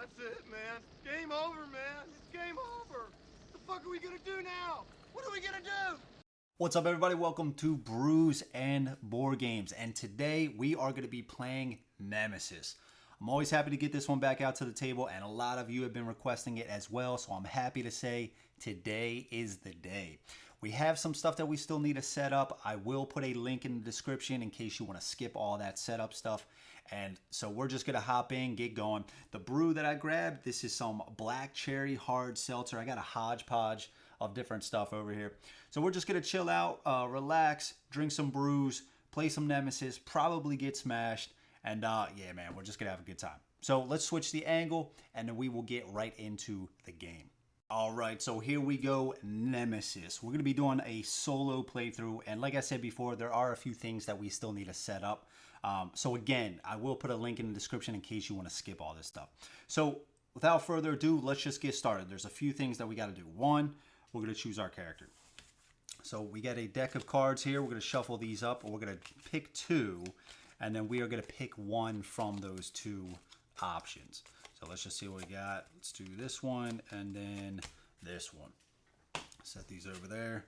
That's it, man. Game over, man. It's game over. What the fuck are we gonna do now? What are we gonna do? What's up, everybody? Welcome to Brews and Board Games, and today we are going to be playing Nemesis. I'm always happy to get this one back out to the table, and a lot of you have been requesting it as well, so I'm happy to say today is the day. We have some stuff that we still need to set up. I will put a link in the description in case you want to skip all that setup stuff. And so we're just going to hop in, get going. The brew that I grabbed, this is some black cherry hard seltzer. I got a hodgepodge of different stuff over here. So we're just going to chill out, relax, drink some brews, play some Nemesis, probably get smashed. And yeah, man, we're just going to have a good time. So let's switch the angle, and then we will get right into the game. All right, so here we go, Nemesis. We're going to be doing a solo playthrough, and like I said before, there are a few things that we still need to set up. So again, I will put a link in the description in case you want to skip all this stuff. So without further ado, let's just get started. There's a few things that we got to do. One, we're going to choose our character. So we got a deck of cards here. We're going to shuffle these up, and we're going to pick two, and then we are going to pick one from those two options. So let's just see what we got. Let's do this one and then this one. Set these over there.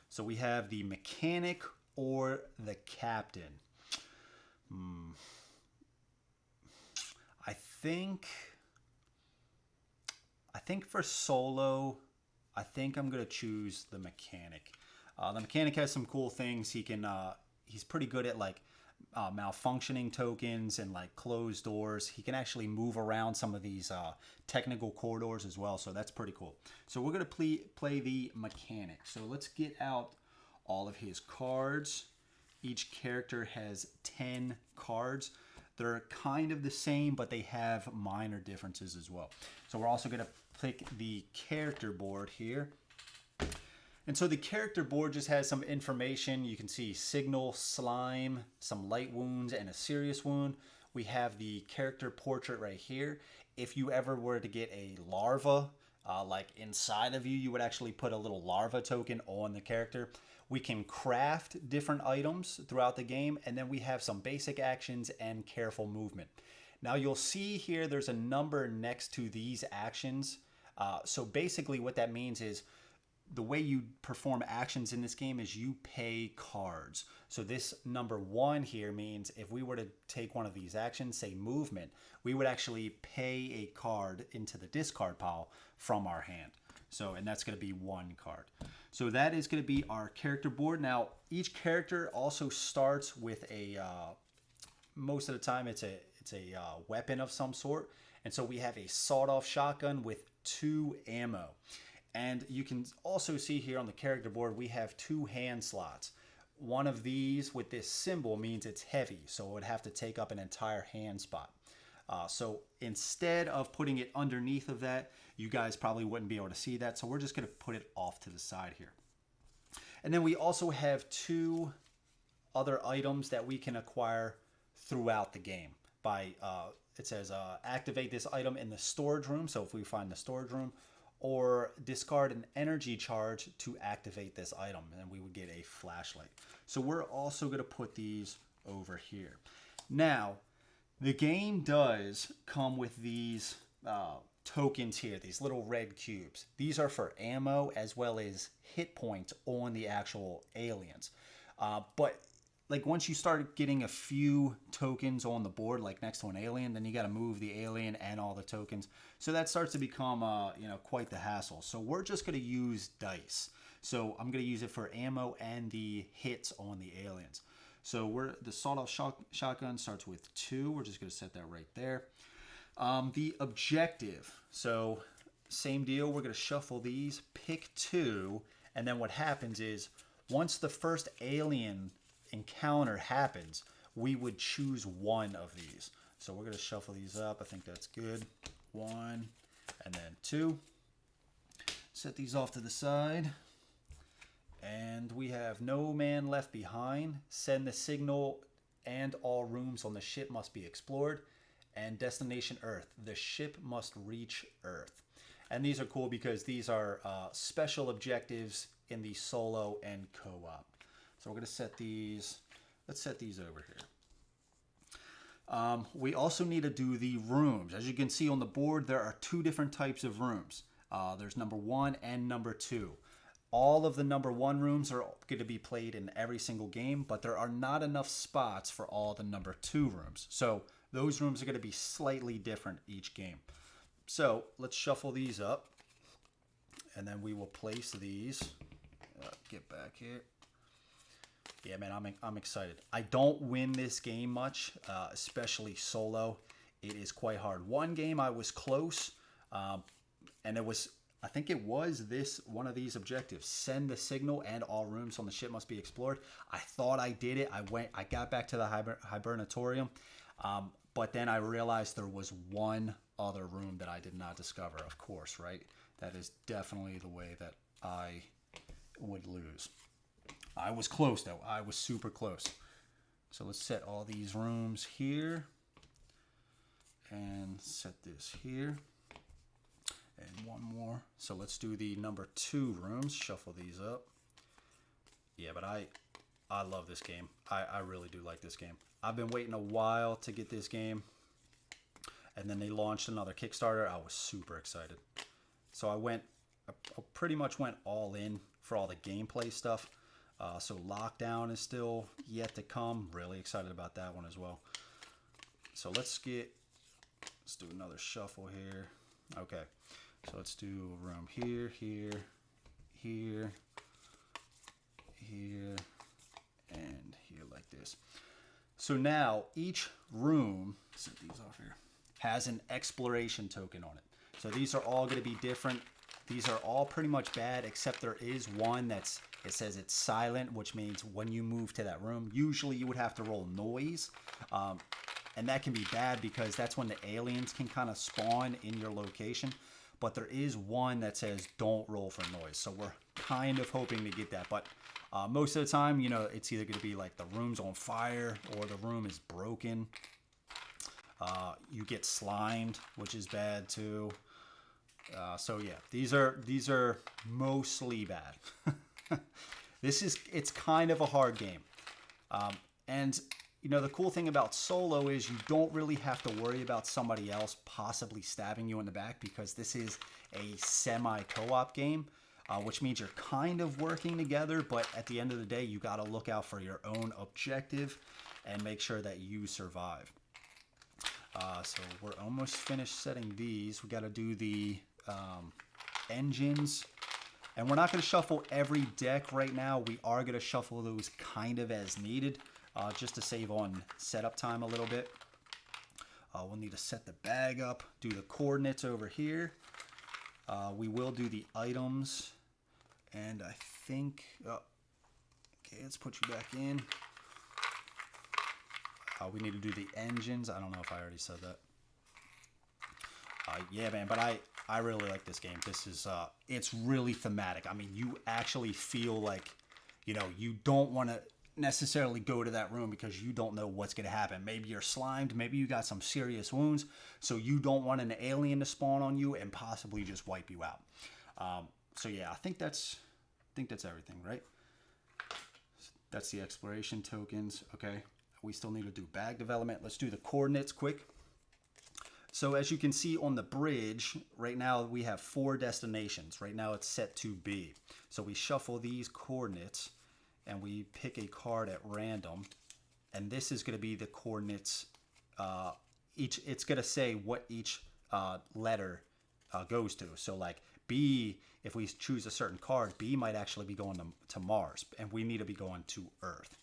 So we have the mechanic or the captain. I think for solo, I think I'm gonna choose the mechanic. The mechanic has some cool things. He's pretty good at like malfunctioning tokens and like closed doors. He can actually move around some of these technical corridors as well, so that's pretty cool. So we're gonna play the mechanic. So let's get out all of his cards. Each character has 10 cards. They're kind of the same, but they have minor differences as well. So we're also gonna pick the character board here. And so the character board just has some information. You can see signal, slime, some light wounds, and a serious wound. We have the character portrait right here. If you ever were to get a larva, like inside of you, you would actually put a little larva token on the character. We can craft different items throughout the game, and then we have some basic actions and careful movement. Now you'll see here there's a number next to these actions. So basically what that means is the way you perform actions in this game is you pay cards. So this number 1 here means if we were to take one of these actions, say movement, we would actually pay a card into the discard pile from our hand. So, and that's going to be 1 card. So that is going to be our character board. Now, each character also starts with a, most of the time it's a weapon of some sort. And so we have a sawed-off shotgun with 2 ammo. And you can also see here on the character board, we have 2 hand slots. One of these with this symbol means it's heavy, so it would have to take up an entire hand spot. So instead of putting it underneath of that, you guys probably wouldn't be able to see that. So we're just going to put it off to the side here. And then we also have 2 other items that we can acquire throughout the game. It says activate this item in the storage room. So if we find the storage room, or discard an energy charge to activate this item, and we would get a flashlight. So we're also going to put these over here. Now, the game does come with these tokens here, these little red cubes. These are for ammo as well as hit points on the actual aliens. But like once you start getting a few tokens on the board, like next to an alien, then you got to move the alien and all the tokens. So that starts to become, quite the hassle. So we're just going to use dice. So I'm going to use it for ammo and the hits on the aliens. So the sawed-off shotgun starts with 2. We're just going to set that right there. The objective. So same deal. We're going to shuffle these, pick 2, and then what happens is once the first alien encounter happens, we would choose one of these. So we're going to shuffle these up. I think that's good. 1 and then 2. Set these off to the side. And we have no man left behind. Send the signal and all rooms on the ship must be explored. And destination Earth. The ship must reach Earth. And these are cool because these are special objectives in the solo and co-op. So we're going to set these, let's set these over here. We also need to do the rooms. As you can see on the board, there are two different types of rooms. There's number 1 and number 2. All of the number 1 rooms are going to be played in every single game, but there are not enough spots for all the number 2 rooms. So those rooms are going to be slightly different each game. So let's shuffle these up, and then we will place these. Get back here. Yeah, man, I'm excited. I don't win this game much, especially solo. It is quite hard. One game I was close, and it was, I think it was one of these objectives: send the signal and all rooms on the ship must be explored. I thought I did it. I got back to the hibernatorium, but then I realized there was one other room that I did not discover. Of course, right? That is definitely the way that I would lose. I was close though. I was super close. So let's set all these rooms here, and set this here, and one more. So let's do the number 2 rooms. Shuffle these up. Yeah, but I love this game. I really do like this game. I've been waiting a while to get this game, and then they launched another Kickstarter. I was super excited. So I pretty much went all in for all the gameplay stuff. So Lockdown is still yet to come. Really excited about that one as well. So let's do another shuffle here. Okay, so let's do a room here, here, here, here, and here like this. So now each room, set these off here, has an exploration token on it. So these are all going to be different. These are all pretty much bad, except there is one it says it's silent, which means when you move to that room, usually you would have to roll noise. And that can be bad because that's when the aliens can kind of spawn in your location. But there is one that says don't roll for noise. So we're kind of hoping to get that. But most of the time, you know, it's either going to be like the room's on fire or the room is broken. You get slimed, which is bad too. So yeah, these are mostly bad. It's kind of a hard game. And you know, the cool thing about solo is you don't really have to worry about somebody else possibly stabbing you in the back, because this is a semi-co-op game, which means you're kind of working together, but at the end of the day, you got to look out for your own objective and make sure that you survive. So we're almost finished setting these. We got to do the engines, and we're not going to shuffle every deck right now. We are going to shuffle those kind of as needed, just to save on setup time a little bit. We'll need to set the bag up, do the coordinates over here. We will do the items, and I think, okay, let's put you back in. We need to do the engines. I don't know if I already said that. Yeah, man, but I really like this game. This is, it's really thematic. I mean, you actually feel like, you know, you don't want to necessarily go to that room because you don't know what's going to happen. Maybe you're slimed. Maybe you got some serious wounds. So you don't want an alien to spawn on you and possibly just wipe you out. So yeah, I think that's everything, right? That's the exploration tokens. Okay. We still need to do bag development. Let's do the coordinates quick. So as you can see on the bridge, right now we have 4 destinations. Right now it's set to B. So we shuffle these coordinates and we pick a card at random. And this is going to be the coordinates. It's going to say what each letter goes to. So like B, if we choose a certain card, B might actually be going to Mars. And we need to be going to Earth.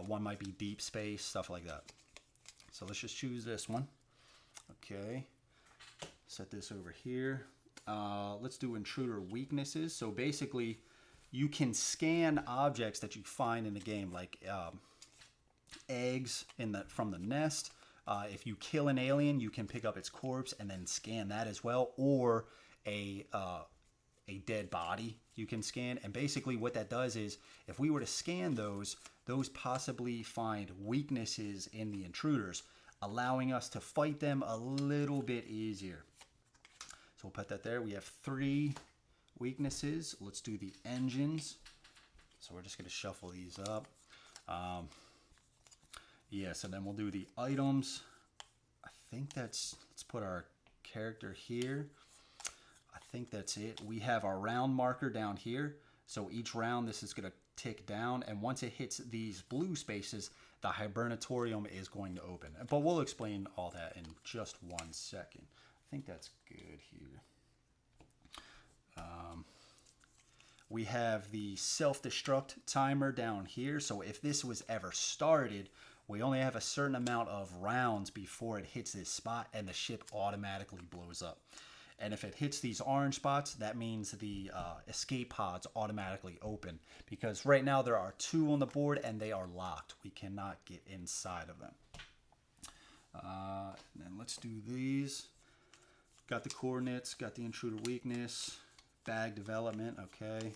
One might be deep space, stuff like that. So let's just choose this one. Okay, set this over here. Let's do intruder weaknesses. So basically, you can scan objects that you find in the game, like eggs from the nest. If you kill an alien, you can pick up its corpse and then scan that as well, or a dead body you can scan. And basically what that does is, if we were to scan those possibly find weaknesses in the intruders, allowing us to fight them a little bit easier. So we'll put that there. We have 3 weaknesses. Let's do the engines. So we're just going to shuffle these up. Yeah, so then we'll do the items. I think that's, let's put our character here. I think that's it. We have our round marker down here. So each round this is going to tick down, and once it hits these blue spaces, the hibernatorium is going to open. But we'll explain all that in just 1 second. I think that's good here. We have the self-destruct timer down here. So if this was ever started, we only have a certain amount of rounds before it hits this spot, and the ship automatically blows up. And if it hits these orange spots, that means the escape pods automatically open, because right now there are 2 on the board and they are locked. We cannot get inside of them. And then let's do these. Got the coordinates, got the intruder weakness, bag development, okay.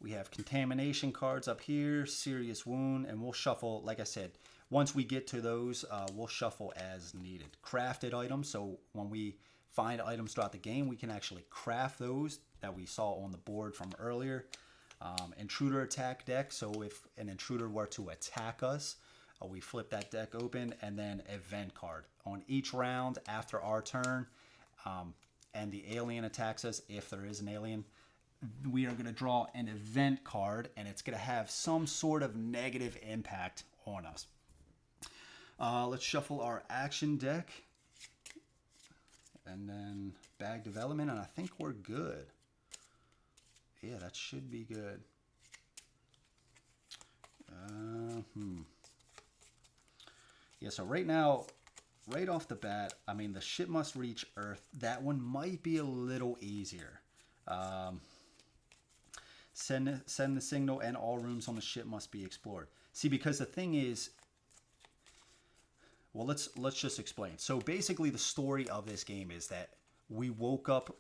We have contamination cards up here, serious wound, and we'll shuffle, like I said, once we get to those, we'll shuffle as needed. Crafted items, so when we find items throughout the game, we can actually craft those that we saw on the board from earlier. Intruder attack deck, so if an intruder were to attack us, we flip that deck open, and then event card. On each round after our turn, and the alien attacks us, if there is an alien, we are going to draw an event card, and it's going to have some sort of negative impact on us. Let's shuffle our action deck, and then bag development, and I think we're good. Yeah, that should be good. Yeah, so right now, right off the bat, I mean, the ship must reach Earth. That one might be a little easier. Send the signal, and all rooms on the ship must be explored. See, because the thing is, well, let's just explain. So basically, the story of this game is that we woke up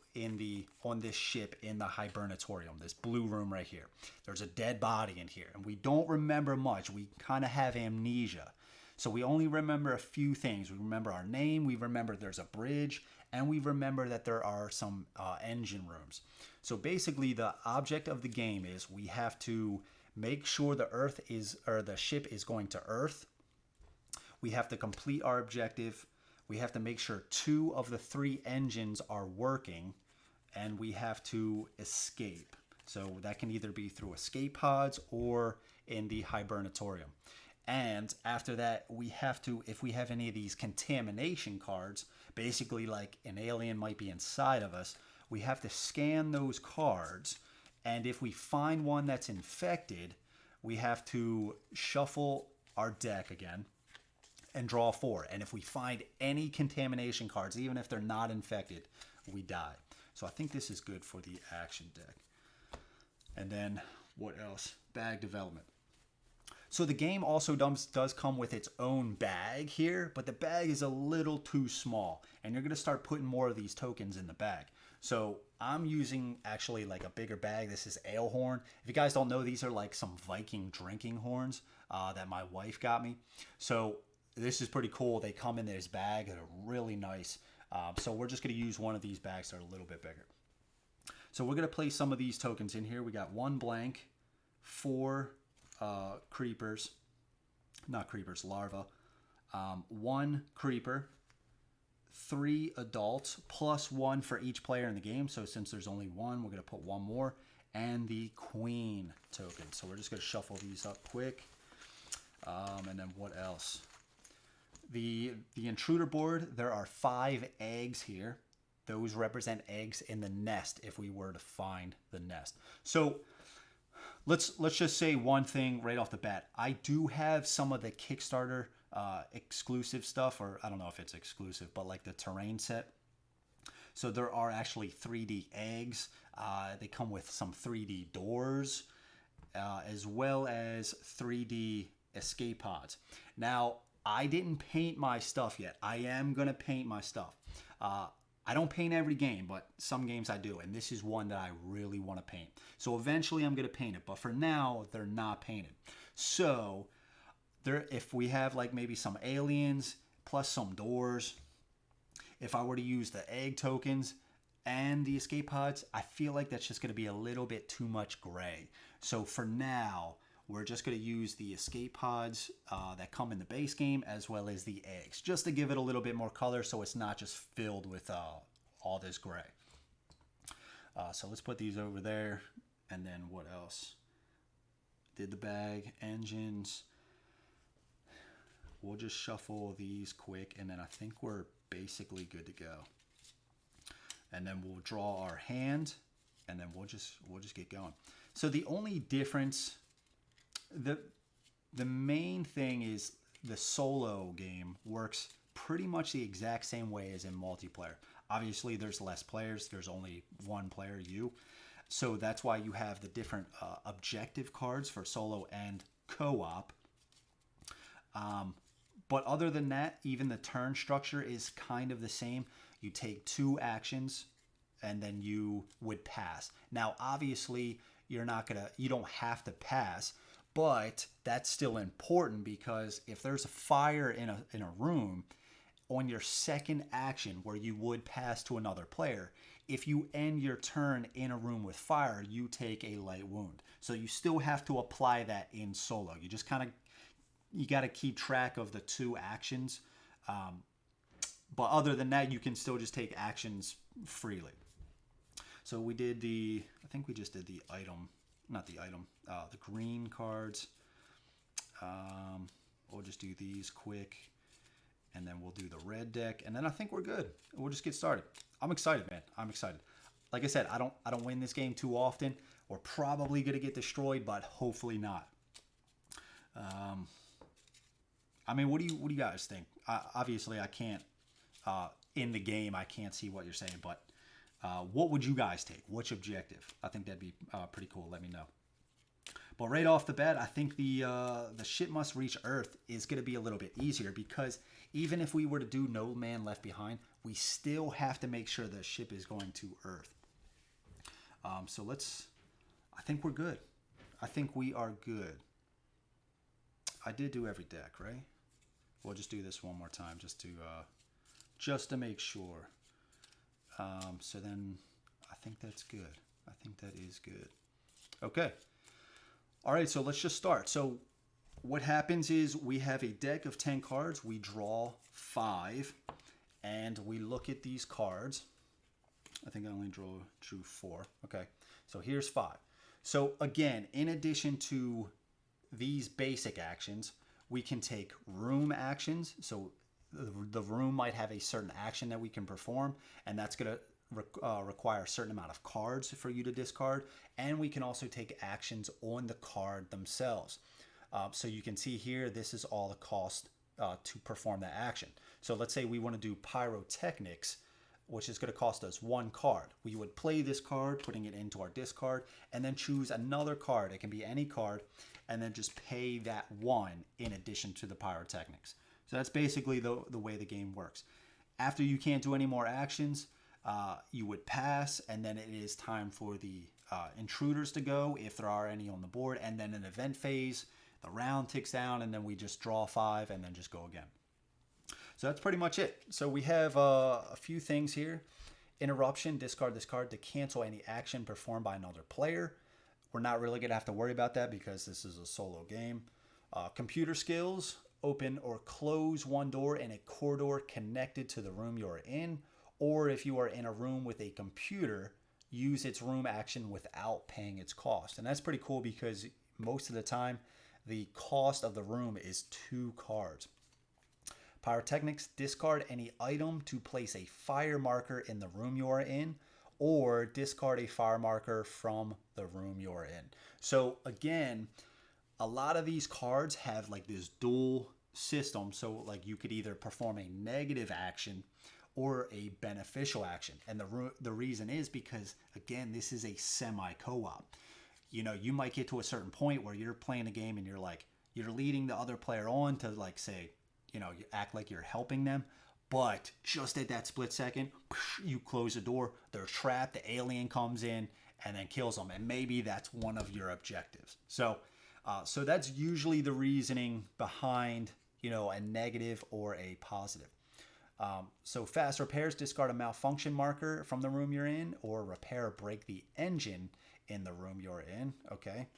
on this ship in the hibernatorium, this blue room right here. There's a dead body in here, and we don't remember much. We kind of have amnesia. So we only remember a few things. We remember our name, we remember there's a bridge, and we remember that there are some engine rooms. So basically, the object of the game is we have to make sure the ship is going to Earth. We have to complete our objective. We have to make sure 2 of the 3 engines are working, and we have to escape. So that can either be through escape pods or in the hibernatorium. And after that, we have to, if we have any of these contamination cards, basically like an alien might be inside of us, we have to scan those cards. And if we find one that's infected, we have to shuffle our deck again and draw 4. And if we find any contamination cards, even if they're not infected, we die. So I think this is good for the action deck. And then what else? Bag development. So the game also does come with its own bag here, but the bag is a little too small, and you're going to start putting more of these tokens in the bag. So I'm using actually like a bigger bag. This is ale horn. If you guys don't know, these are like some Viking drinking horns that my wife got me. So this is pretty cool. They come in this bag. They're really nice. So we're just going to use one of these bags that are a little bit bigger. So we're going to place some of these tokens in here. We got 1 blank, 4 creepers, not creepers, larvae, 1 creeper, 3 adults, plus 1 for each player in the game. So since there's only 1, we're going to put 1 more, and the queen token. So we're just going to shuffle these up quick. And then what else? The intruder board, there are 5 eggs here. Those represent eggs in the nest if we were to find the nest. So let's just say one thing right off the bat. I do have some of the Kickstarter exclusive stuff, or I don't know if it's exclusive, but like the terrain set. So there are actually 3D eggs. They come with some 3D doors, as well as 3D escape pods. Now, I didn't paint my stuff yet. I am going to paint my stuff. I don't paint every game, but some games I do, and this is one that I really want to paint. So eventually I'm going to paint it, but for now, they're not painted. So if we have like maybe some aliens plus some doors, if I were to use the egg tokens and the escape pods, I feel like that's just going to be a little bit too much gray. So for now, we're just going to use the escape pods that come in the base game, as well as the eggs, just to give it a little bit more color so it's not just filled with all this gray. So let's put these over there. And then what else? Did the bag, engines. We'll just shuffle these quick, and then I think we're basically good to go. And then we'll draw our hand, and then we'll just get going. So the only difference, the main thing is the solo game works pretty much the exact same way as in multiplayer. Obviously, there's less players. There's only one player, you. So that's why you have the different objective cards for solo and co-op. But other than that, even the turn structure is kind of the same. You take 2 actions, and then you would pass. Now, obviously, you don't have to pass, but that's still important, because if there's a fire in a room, on your second action where you would pass to another player, if you end your turn in a room with fire, you take a light wound. So you still have to apply that in solo. You just you got to keep track of the 2 actions. But other than that, you can still just take actions freely. So we did I think we just did the green cards. We'll just do these quick, and then we'll do the red deck, and then I think we're good. We'll just get started. I'm excited, man. I'm excited. Like I said, I don't win this game too often. We're probably gonna get destroyed, but hopefully not. I mean, what do you guys think? Obviously, I can't in the game. I can't see what you're saying, but what would you guys take? Which objective? I think that'd be pretty cool. Let me know. But right off the bat, I think the ship must reach Earth is going to be a little bit easier, because even if we were to do No Man Left Behind, we still have to make sure the ship is going to Earth. So I think we're good. I think we are good. I did do every deck, right? We'll just do this one more time just to make sure. So then I think that's good. I think that is good. Okay. All right, so let's just start. So what happens is we have a deck of 10 cards. We draw 5, and we look at these cards. I think I only drew 4. Okay, so here's 5. So again, in addition to these basic actions, we can take room actions. So the room might have a certain action that we can perform, and that's going to require a certain amount of cards for you to discard. And we can also take actions on the card themselves. So you can see here, this is all the cost to perform that action. So let's say we want to do pyrotechnics, which is going to cost us 1 card. We would play this card, putting it into our discard, and then choose another card. It can be any card, and then just pay that 1 in addition to the pyrotechnics. So that's basically the way the game works. After you can't do any more actions, you would pass, and then it is time for the intruders to go, if there are any on the board, and then an event phase, the round ticks down, and then we just draw 5 and then just go again. So that's pretty much it. So we have a few things here. Interruption, discard this card to cancel any action performed by another player. We're not really going to have to worry about that because this is a solo game. Computer skills, open or close one door in a corridor connected to the room you're in. Or if you are in a room with a computer, use its room action without paying its cost. And that's pretty cool because most of the time, the cost of the room is 2 cards. Pyrotechnics, discard any item to place a fire marker in the room you are in, or discard a fire marker from the room you're in. So again, a lot of these cards have like this dual system. So like you could either perform a negative action or a beneficial action. And the reason is because, again, this is a semi-co-op. You know, you might get to a certain point where you're playing a game and you're leading the other player on to, like, say, you know, you act like you're helping them, but just at that split second, you close the door, they're trapped, the alien comes in and then kills them, and maybe that's one of your objectives. So that's usually the reasoning behind, you know, a negative or a positive. So fast repairs, discard a malfunction marker from the room you're in, or repair or break the engine in the room you're in. Okay.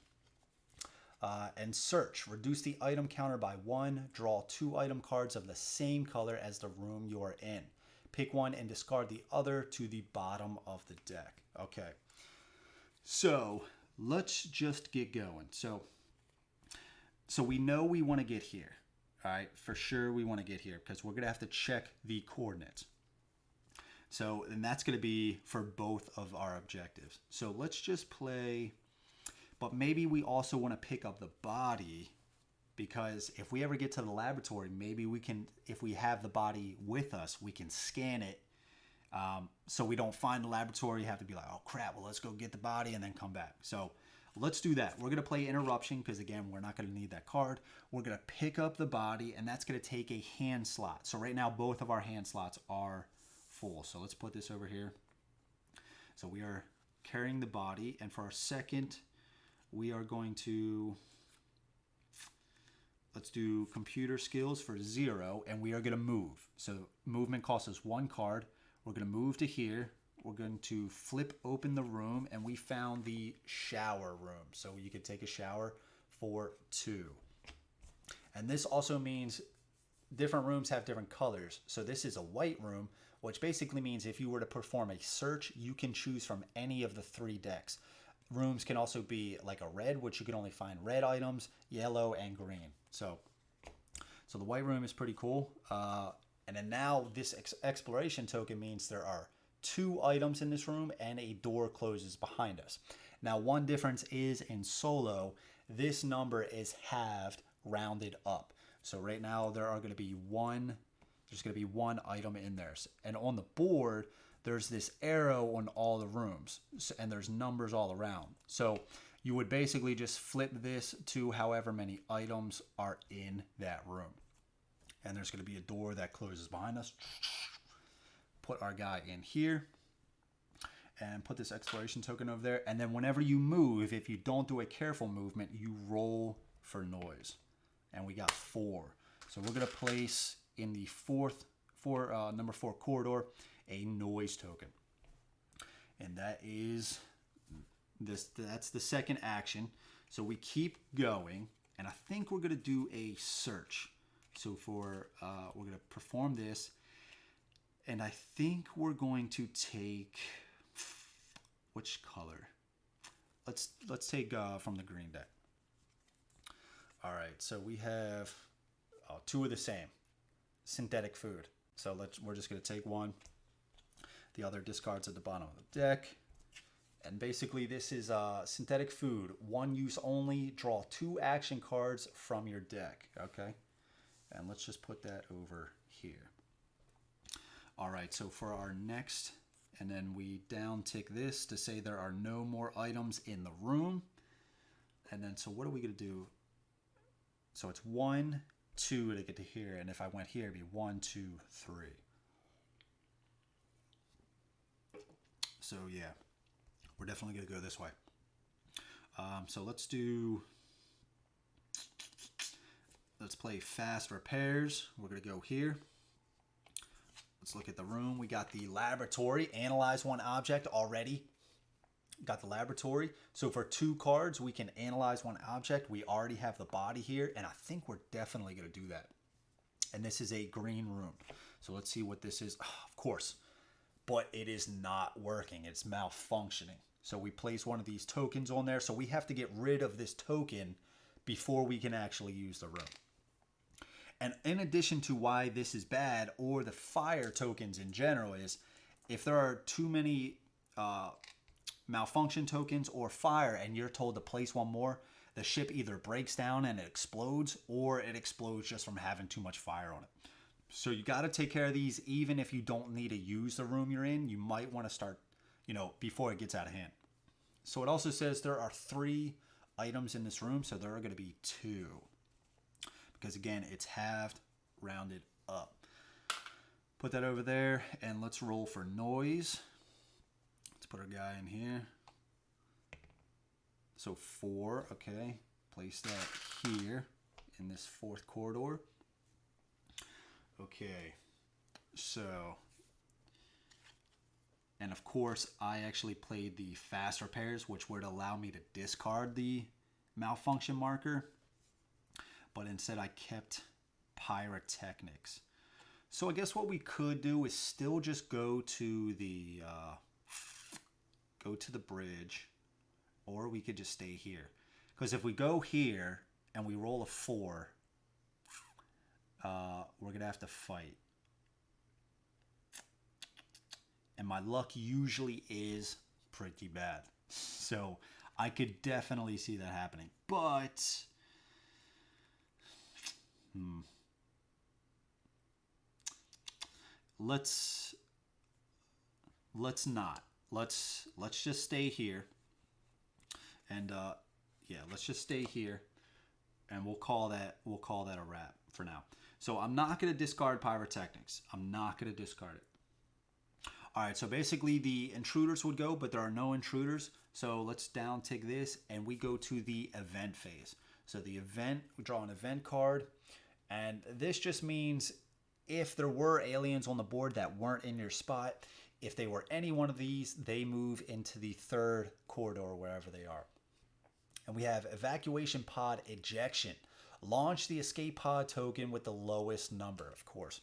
And search. Reduce the item counter by 1. Draw 2 item cards of the same color as the room you are in. Pick one and discard the other to the bottom of the deck. Okay. So let's just get going. So we know we want to get here. All right. For sure we want to get here because we're going to have to check the coordinates. So, and that's going to be for both of our objectives. So let's just play, but maybe we also want to pick up the body because if we ever get to the laboratory, maybe we can, if we have the body with us, we can scan it. So we don't find the laboratory, have to be like, oh crap, well, let's go get the body and then come back. So let's do that. We're going to play interruption because again, we're not going to need that card. We're going to pick up the body and that's going to take a hand slot. So right now, both of our hand slots are full. So let's put this over here. So we are carrying the body, and for our second, we are going to, let's do computer skills for 0, and we are going to move. So movement costs us 1 card. We're going to move to here. We're going to flip open the room, and we found the shower room. So you could take a shower for 2. And this also means different rooms have different colors. So this is a white room, which basically means if you were to perform a search, you can choose from any of the 3 decks. Rooms can also be like a red, which you can only find red items, yellow, and green. So the white room is pretty cool. And then now this exploration token means there are 2 items in this room and a door closes behind us. Now, one difference is in solo, this number is halved, rounded up. So right now there are going to be there's going to be 1 item in there. And on the board, there's this arrow on all the rooms, and there's numbers all around. So you would basically just flip this to however many items are in that room. And there's going to be a door that closes behind us. Put our guy in here and put this exploration token over there. And then whenever you move, if you don't do a careful movement, you roll for noise. And we got 4. So we're going to place in the number 4 corridor a noise token. And that is that's the second action. So we keep going, and I think we're going to do a search. So we're going to perform this, and I think we're going to take, which color? Let's take from the green deck. All right, so we have 2 of the same synthetic food. So we're just going to take 1. The other discards at the bottom of the deck. And basically this is synthetic food. 1 use only. Draw 2 action cards from your deck. Okay. And let's just put that over here. All right. So for our next, and then we down tick this to say there are no more items in the room. And then, so what are we going to do? So it's 1, 2 to get to here. And if I went here, it'd be 1, 2, 3. So yeah, we're definitely going to go this way. So let's play fast repairs. We're going to go here. Let's look at the room. We got the laboratory. Analyze 1 object already. Got the laboratory. So for 2 cards, we can analyze 1 object. We already have the body here, and I think we're definitely going to do that. And this is a green room. So let's see what this is. Oh, of course. But it is not working. It's malfunctioning. So we place 1 of these tokens on there. So we have to get rid of this token before we can actually use the room. And in addition to why this is bad, or the fire tokens in general, is if there are too many malfunction tokens or fire and you're told to place 1 more, the ship either breaks down and it explodes, or it explodes just from having too much fire on it. So you got to take care of these. Even if you don't need to use the room you're in, you might want to start, before it gets out of hand. So it also says there are 3 items in this room. So there are going to be 2. Because again, it's halved, rounded up. Put that over there, and let's roll for noise. Let's put our guy in here. So 4, okay. Place that here in this 4th corridor. Okay, so, and of course, I actually played the fast repairs, which would allow me to discard the malfunction marker, but instead I kept pyrotechnics. So I guess what we could do is still just go to the bridge, or we could just stay here. Because if we go here and we roll a 4, we're gonna have to fight. And my luck usually is pretty bad. So I could definitely see that happening. But let's not. Let's just stay here. And yeah, let's just stay here. And we'll call that a wrap for now. So I'm not going to discard pyrotechnics. I'm not going to discard it. All right, so basically the intruders would go, but there are no intruders. So let's down tick this, and we go to the event phase. So the event, we draw an event card, and this just means if there were aliens on the board that weren't in your spot, if they were any one of these, they move into the 3rd corridor, wherever they are. And we have evacuation pod ejection. Launch the escape pod token with the lowest number, of course.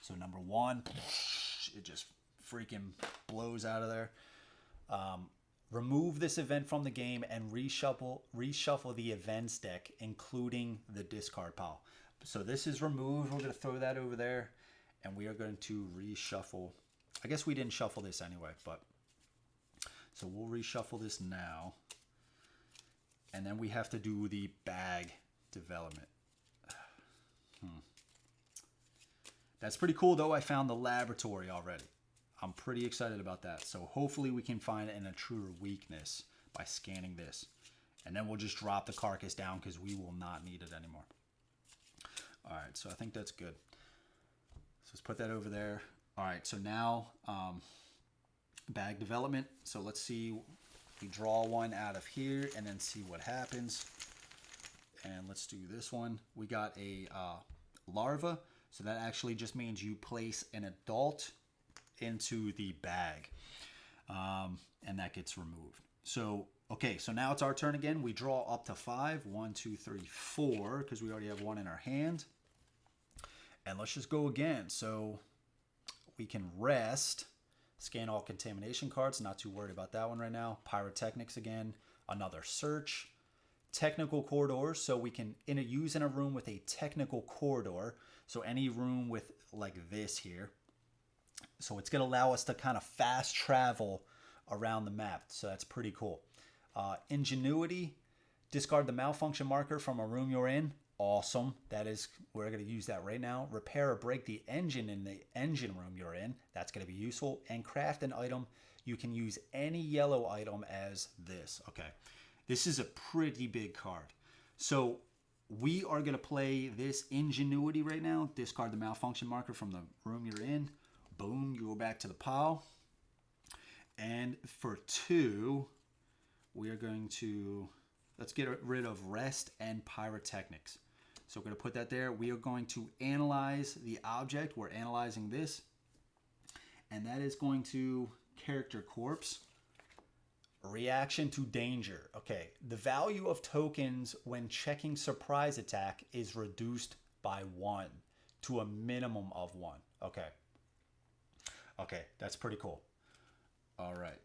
So number 1, it just freaking blows out of there. Remove this event from the game and reshuffle the events deck, including the discard pile. So this is removed. We're going to throw that over there, and we are going to reshuffle. I guess we didn't shuffle this anyway, but so we'll reshuffle this now. And then we have to do the bag development. That's pretty cool, though. I found the laboratory already. I'm pretty excited about that. So hopefully we can find an intruder weakness by scanning this. And then we'll just drop the carcass down because we will not need it anymore. All right, so I think that's good. So let's put that over there. All right, so now bag development. So let's see. We draw one out of here and then see what happens. And let's do this one. We got a larva. So that actually just means you place an adult into the bag. And that gets removed. So, okay, so now it's our turn again. We draw up to 5. 1, 2, 3, 4, because we already have one in our hand. And let's just go again. So we can rest. Scan all contamination cards. Not too worried about that one right now. Pyrotechnics again. Another search. Technical corridors. So we can use in a room with a technical corridor. So any room with like this here. So it's going to allow us to kind of fast travel around the map. So that's pretty cool. Ingenuity. Discard the malfunction marker from a room you're in. Awesome. That is, we're going to use that right now. Repair or break the engine in the engine room you're in. That's going to be useful. And craft an item. You can use any yellow item as this. Okay. This is a pretty big card. So we are going to play this ingenuity right now. Discard the malfunction marker from the room you're in. Boom. You go back to the pile. And for 2, we are going to, let's get rid of rest and pyrotechnics. So we're going to put that there. We are going to analyze the object. We're analyzing this. And that is going to character corpse. Reaction to danger. Okay. The value of tokens when checking surprise attack is reduced by 1 to a minimum of 1. Okay. Okay. That's pretty cool. All right.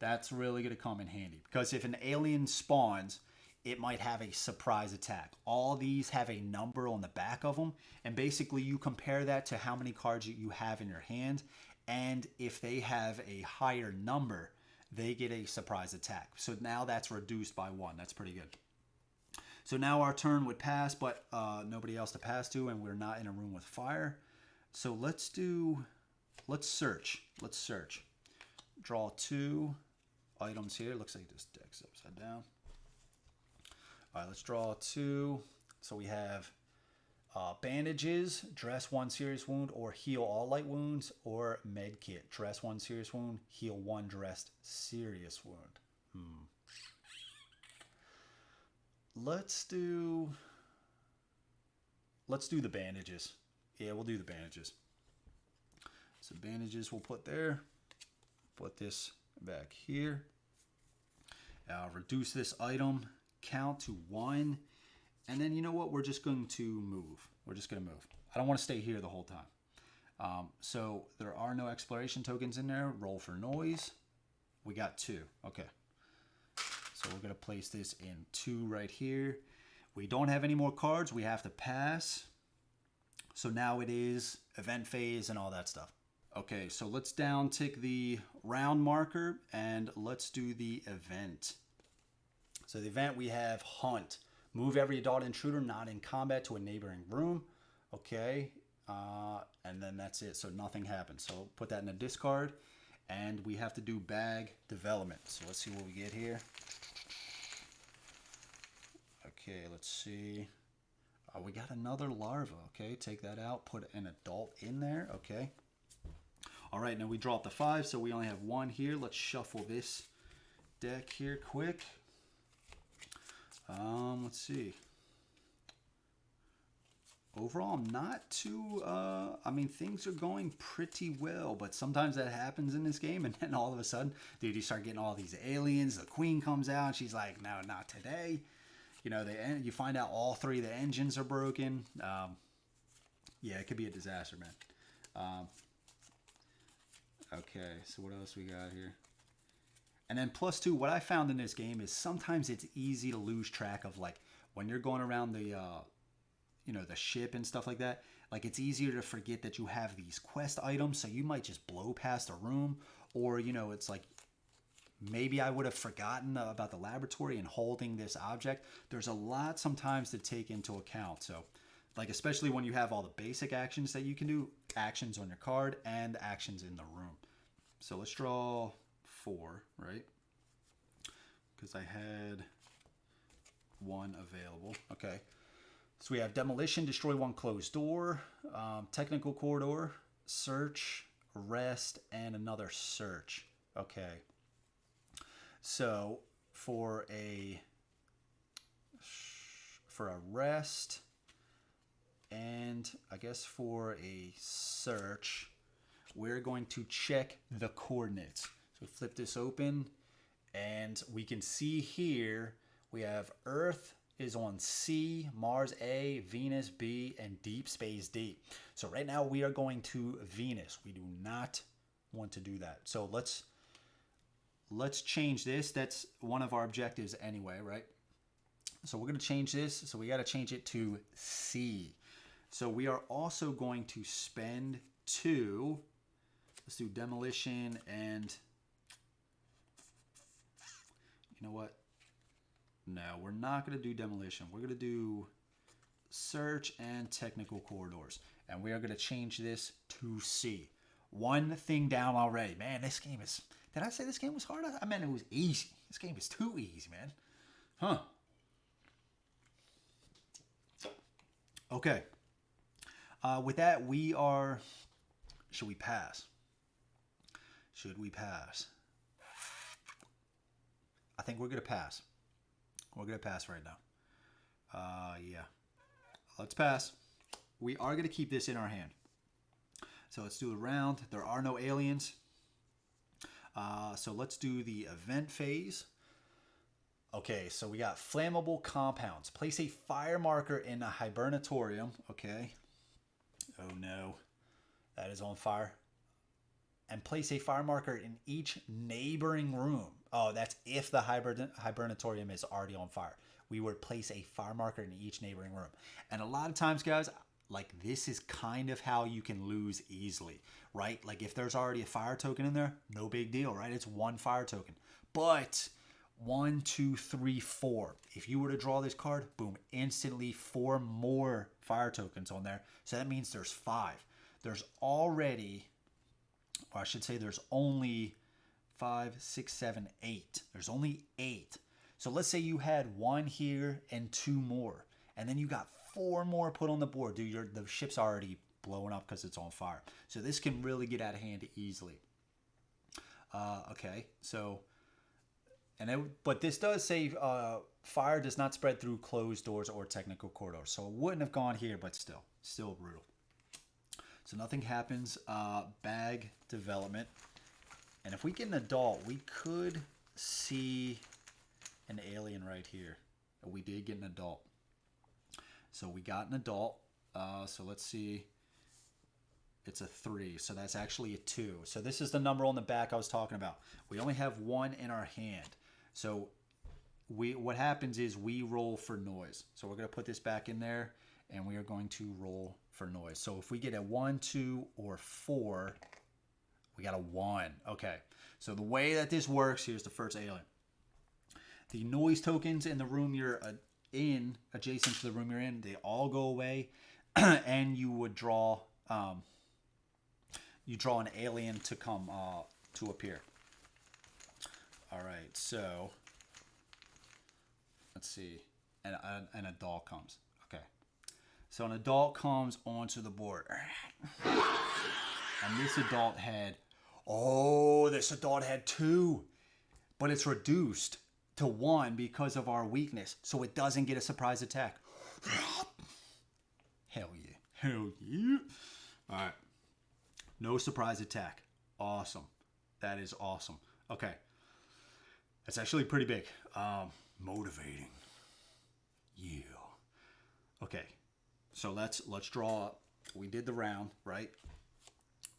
That's really going to come in handy because if an alien spawns, it might have a surprise attack. All these have a number on the back of them. And basically you compare that to how many cards you have in your hand. And if they have a higher number, they get a surprise attack. So now that's reduced by 1. That's pretty good. So now our turn would pass, but nobody else to pass to, and we're not in a room with fire. So let's search. Let's search. Draw 2 items here. Looks like this deck's upside down. All right, let's draw 2. So we have bandages, dress 1 serious wound, or heal all light wounds, or med kit. Dress 1 serious wound, heal 1 dressed serious wound. Let's do the bandages. Yeah, we'll do the bandages. So bandages we'll put there. Put this back here. Reduce this item. count to 1. And then, you know what? We're just going to move. We're just going to move. I don't want to stay here the whole time. So there are no exploration tokens in there. Roll for noise. We got 2. Okay. So we're going to place this in 2 right here. We don't have any more cards. We have to pass. So now it is event phase and all that stuff. Okay, so let's down tick the round marker and let's do the event. So the event, we have hunt. Move every adult intruder not in combat to a neighboring room. Okay, and then that's it. So nothing happens. So put that in a discard. And we have to do bag development. So let's see what we get here. Okay, let's see. We got another larva. Okay, take that out. Put an adult in there. Okay. All right, now we dropped the 5, so we only have 1 here. Let's shuffle this deck here quick. Let's see. Overall, I'm not too, I mean, things are going pretty well, but sometimes that happens in this game, and then all of a sudden, dude, you start getting all these aliens, the queen comes out, and she's like, no, not today. You know, you find out all 3 of the engines are broken. Yeah, it could be a disaster, man. Okay, so what else we got here? And then +2, what I found in this game is sometimes it's easy to lose track of, like, when you're going around the, you know, the ship and stuff like that. Like, it's easier to forget that you have these quest items, so you might just blow past a room. Or, you know, it's like, maybe I would have forgotten about the laboratory and holding this object. There's a lot sometimes to take into account. So, like, especially when you have all the basic actions that you can do, actions on your card and actions in the room. So let's draw 4, right? Because I had 1 available. Okay. So we have demolition, destroy 1 closed door, technical corridor, search, rest, and another search. Okay. So for a rest and I guess for a search, we're going to check the coordinates. So flip this open and we can see here we have Earth is on C, Mars A, Venus B, and deep space D. So right now we are going to Venus. We do not want to do that. So let's change this. That's one of our objectives anyway, right? So we're going to change this. So we got to change it to C. So we are also going to spend 2. Let's do demolition and you know what? No, we're not going to do demolition. We're going to do search and technical corridors. And we are going to change this to C. 1 thing down already. Man, this game is... Did I say this game was hard? I meant it was easy. This game is too easy, man. Huh. Okay. With that, we are... Should we pass? Should we pass? I think we're going to pass. We're going to pass right now. Yeah. Let's pass. We are going to keep this in our hand. So let's do a round. There are no aliens. So let's do the event phase. Okay, so we got flammable compounds. Place a fire marker in a hibernatorium. Okay. Oh no. That is on fire. And place a fire marker in each neighboring room. Oh, that's if the hibernatorium is already on fire. We would place a fire marker in each neighboring room. And a lot of times, guys, like this is kind of how you can lose easily, right? Like if there's already a fire token in there, no big deal, right? It's 1 fire token. But 1, 2, 3, 4. If you were to draw this card, boom, instantly 4 more fire tokens on there. So that means there's 5. There's already, or I should say there's only 5, 6, 7, 8. There's only 8. So let's say you had 1 here and 2 more. And then you got 4 more put on the board. Dude, the ship's already blowing up because it's on fire. So this can really get out of hand easily. Okay, so... but this does say fire does not spread through closed doors or technical corridors. So it wouldn't have gone here, but still brutal. So nothing happens. Bag development. And if we get an adult, we could see an alien right here. We did get an adult. So we got an adult. So let's see. It's a 3. So that's actually a 2. So this is the number on the back I was talking about. We only have 1 in our hand. So what happens is we roll for noise. So we're going to put this back in there, and we are going to roll for noise. So if we get a 1, 2, or 4, we got a 1. Okay. So the way that this works, here's the first alien. The noise tokens in the room you're in, adjacent to the room you're in, they all go away, and you would draw an alien to come to appear. All right, so let's see, and an adult comes. Okay, so an adult comes onto the board, and this adult had 2, but it's reduced to 1 because of our weakness, so it doesn't get a surprise attack. Hell yeah. Hell yeah. All right. No surprise attack. Awesome. That is awesome. Okay. That's actually pretty big. Motivating. Yeah. Okay. So let's draw up. We did the round, right?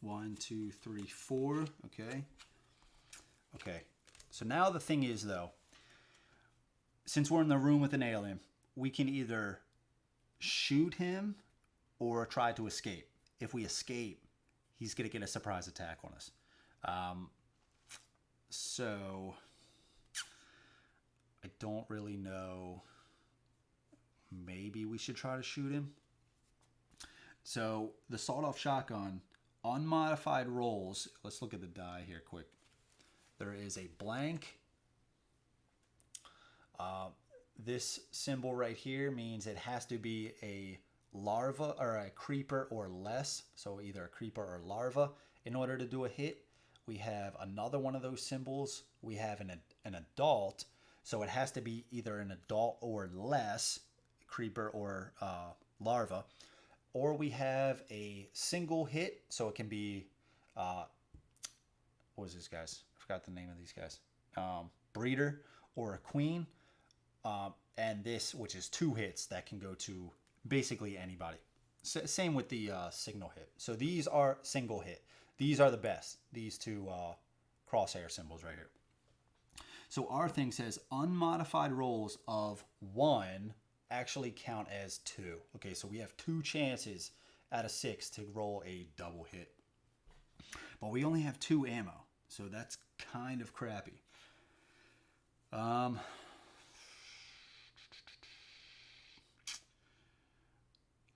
1, 2, 3, 4. Okay. Okay. So now the thing is, though, since we're in the room with an alien, we can either shoot him or try to escape. If we escape, he's going to get a surprise attack on us. So I don't really know. Maybe we should try to shoot him. So the sawed-off shotgun, unmodified rolls. Let's look at the die here quick. There is a blank. This symbol right here means it has to be a larva or a creeper or less. So either a creeper or larva in order to do a hit. We have another one of those symbols. We have an adult. So it has to be either an adult or less, creeper or larva. Or we have a single hit. So it can be, what was this guys? I forgot the name of these guys. Breeder or a queen. And this, which is 2 hits, that can go to basically anybody. Same with the signal hit. So these are single hit. These are the best. These 2 crosshair symbols right here. So our thing says unmodified rolls of 1 actually count as 2. Okay, so we have 2 chances out of 6 to roll a double hit. But we only have 2 ammo. So that's kind of crappy.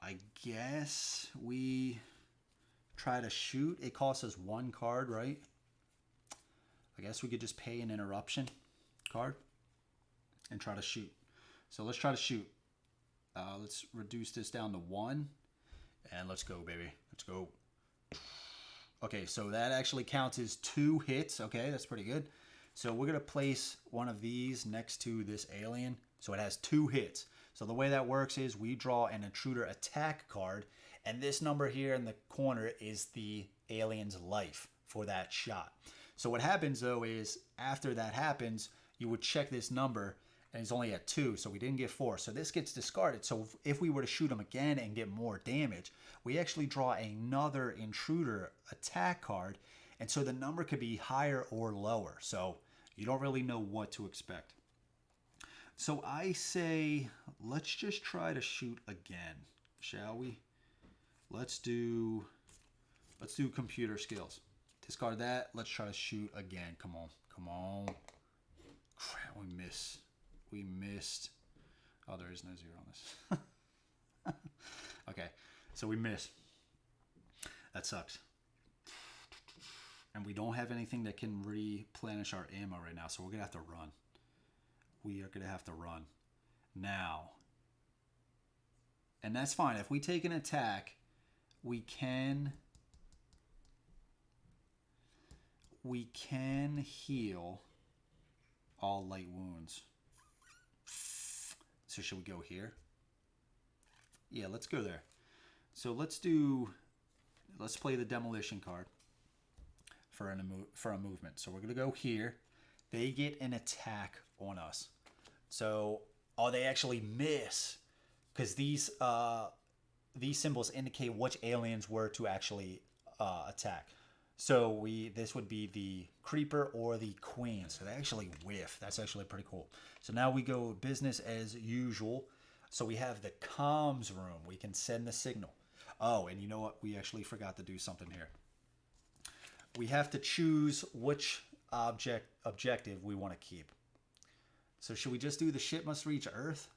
I guess we try to shoot. It costs us 1 card, right? I guess we could just pay an interruption card and try to shoot. So let's try to shoot. Let's reduce this down to 1. And let's go, baby. Let's go. Okay, so that actually counts as 2 hits. Okay, that's pretty good. So we're going to place one of these next to this alien. So it has 2 hits. So the way that works is we draw an intruder attack card, and this number here in the corner is the alien's life for that shot. So what happens though is after that happens, you would check this number, and it's only at 2, so we didn't get 4. So this gets discarded. So if we were to shoot him again and get more damage, we actually draw another intruder attack card, and so the number could be higher or lower. So you don't really know what to expect. So I say, let's just try to shoot again, shall we? Let's do computer skills. Discard that. Let's try to shoot again. Come on, come on. Crap, we missed. Oh, there is no 0 on this. Okay, so we missed. That sucks. And we don't have anything that can replenish our ammo right now, so we're gonna have to run. We are going to have to run now. And that's fine. If we take an attack, we can heal all light wounds. So should we go here? Yeah, let's go there. So let's play the demolition card for a movement. So we're going to go here. They get an attack on us. So Oh, they actually miss. Because these symbols indicate which aliens were to actually attack. So this would be the creeper or the queen. So they actually whiff. That's actually pretty cool. So now we go business as usual. So we have the comms room. We can send the signal. Oh, and you know what? We actually forgot to do something here. We have to choose which objective we want to keep. So should we just do the ship must reach Earth?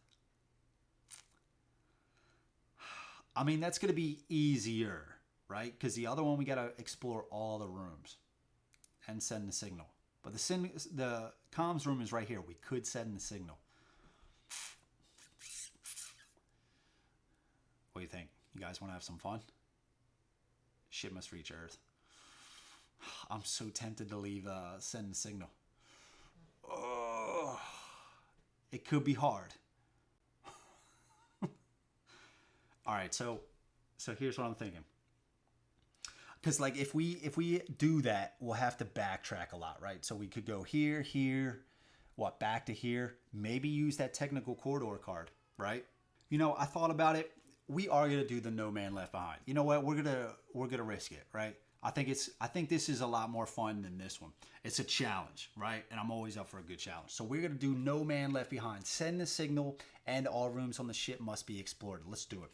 I mean, that's going to be easier, right? Because the other one, we got to explore all the rooms and send the signal. But the comms room is right here. We could send the signal. What do you think? You guys want to have some fun? Ship must reach Earth. I'm so tempted to leave send the signal. Oh, it could be hard. All right, so here's what I'm thinking. Because like if we do that, we'll have to backtrack a lot, right? So we could go here, back to here. Maybe use that technical corridor card, right? You know, I thought about it. We are gonna do the No Man Left Behind. You know what? We're gonna risk it, right? I think this is a lot more fun than this one. It's a challenge, right? And I'm always up for a good challenge. So we're gonna do No Man Left Behind. Send the signal, and all rooms on the ship must be explored. Let's do it.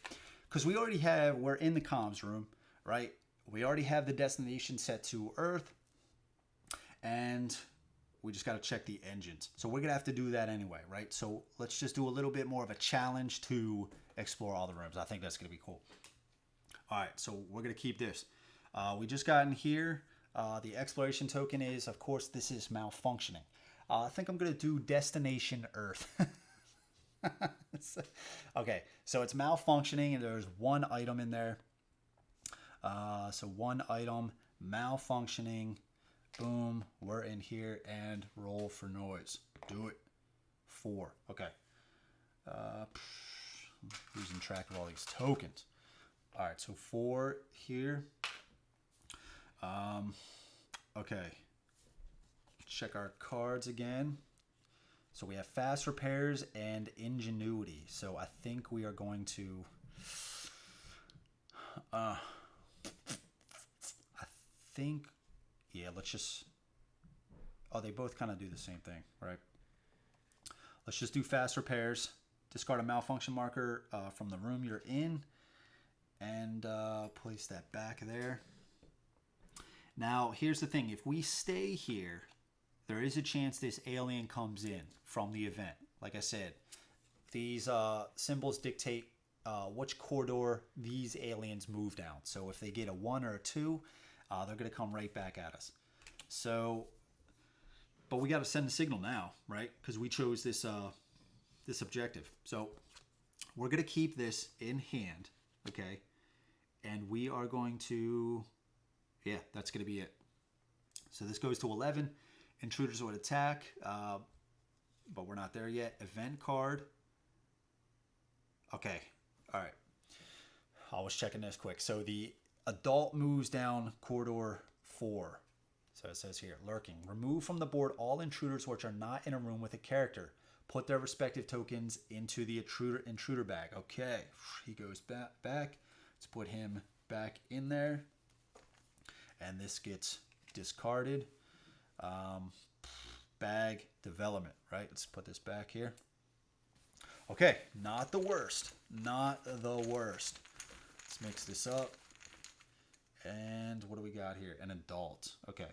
Because we're in the comms room, right? We already have the destination set to Earth, and we just got to check the engines. So we're going to have to do that anyway, right? So let's just do a little bit more of a challenge to explore all the rooms. I think that's going to be cool. All right, so we're going to keep this. We just got in here. The exploration token is, of course, this is malfunctioning. I think I'm going to do Destination Earth. Okay, so it's malfunctioning, and there's one item in there. So one item, malfunctioning. Boom, we're in here, and roll for noise. Do it. 4. Okay. Losing track of all these tokens. All right, so 4 here. Okay. Check our cards again. So we have fast repairs and ingenuity. So I think we are going to... let's just... Oh, they both kind of do the same thing, right? Let's just do fast repairs. Discard a malfunction marker from the room you're in. And place that back there. Now, here's the thing. If we stay here, there is a chance this alien comes in from the event. Like I said, these symbols dictate which corridor these aliens move down. So if they get a 1 or a 2, they're going to come right back at us. So, but we got to send a signal now, right? Because we chose this this objective. So we're going to keep this in hand, okay? And we are going to, yeah, that's going to be it. So this goes to 11. Intruders would attack, but we're not there yet. Event card. Okay, all right. I was checking this quick. So the adult moves down corridor 4. So it says here, lurking. Remove from the board all intruders which are not in a room with a character. Put their respective tokens into the intruder bag. Okay, he goes back. Let's put him back in there. And this gets discarded. Bag development, right? Let's put this back here. Okay, not the worst. Not the worst. Let's mix this up. And what do we got here? An adult. Okay.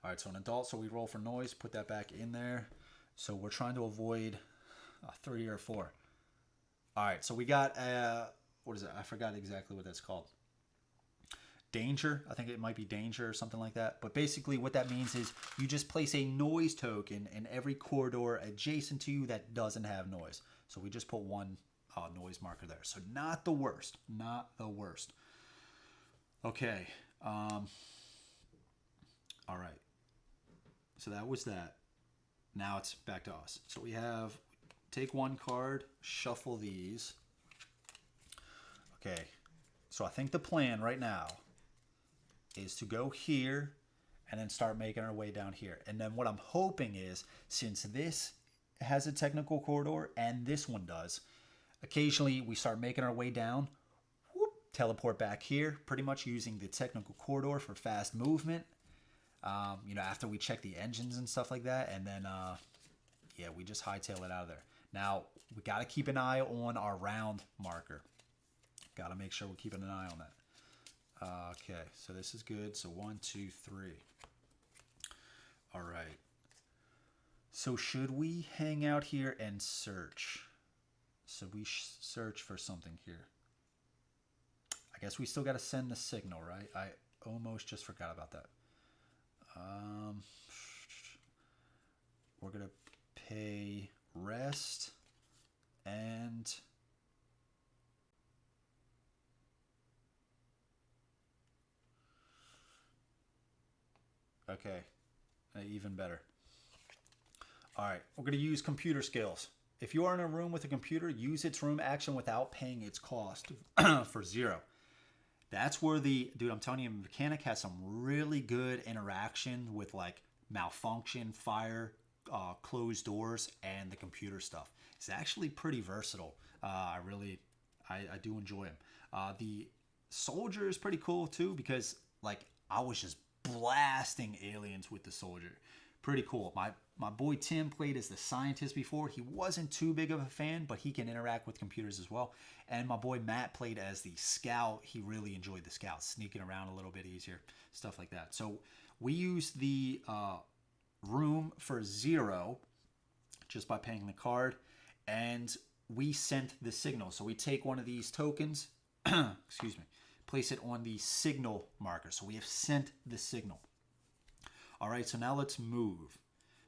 All right, so an adult. So we roll for noise. Put that back in there. So we're trying to avoid a 3 or 4. All right, so we got, what is it? I forgot exactly what that's called. Danger. I think it might be danger or something like that. But basically what that means is you just place a noise token in every corridor adjacent to you that doesn't have noise. So we just put one noise marker there. So not the worst. Not the worst. Okay. All right. So that was that. Now it's back to us. So we have, take one card, shuffle these. Okay. So I think the plan right now is to go here and then start making our way down here. And then what I'm hoping is, since this has a technical corridor, and this one does. Occasionally, we start making our way down, whoop, teleport back here, pretty much using the technical corridor for fast movement. You know, after we check the engines and stuff like that, and then, yeah, we just hightail it out of there. Now, we got to keep an eye on our round marker. Got to make sure we're keeping an eye on that. Okay, so this is good. So 1, 2, 3. All right. So should we hang out here and search? So we search for something here. I guess we still got to send the signal, right? I almost just forgot about that. We're going to pay rest and okay, even better. All right, we're going to use computer skills. If you are in a room with a computer, use its room action without paying its cost for 0. That's where dude, I'm telling you, mechanic has some really good interaction with like malfunction, fire, closed doors, and the computer stuff. It's actually pretty versatile. I do enjoy him. The soldier is pretty cool too, because like I was just blasting aliens with the soldier. Pretty cool. My boy Tim played as the scientist before. He wasn't too big of a fan, but he can interact with computers as well. And my boy Matt played as the scout. He really enjoyed the scout, sneaking around a little bit easier, stuff like that. So we used the room for 0 just by paying the card, and we sent the signal. So we take one of these tokens, excuse me, place it on the signal marker. So we have sent the signal. All right, so now let's move.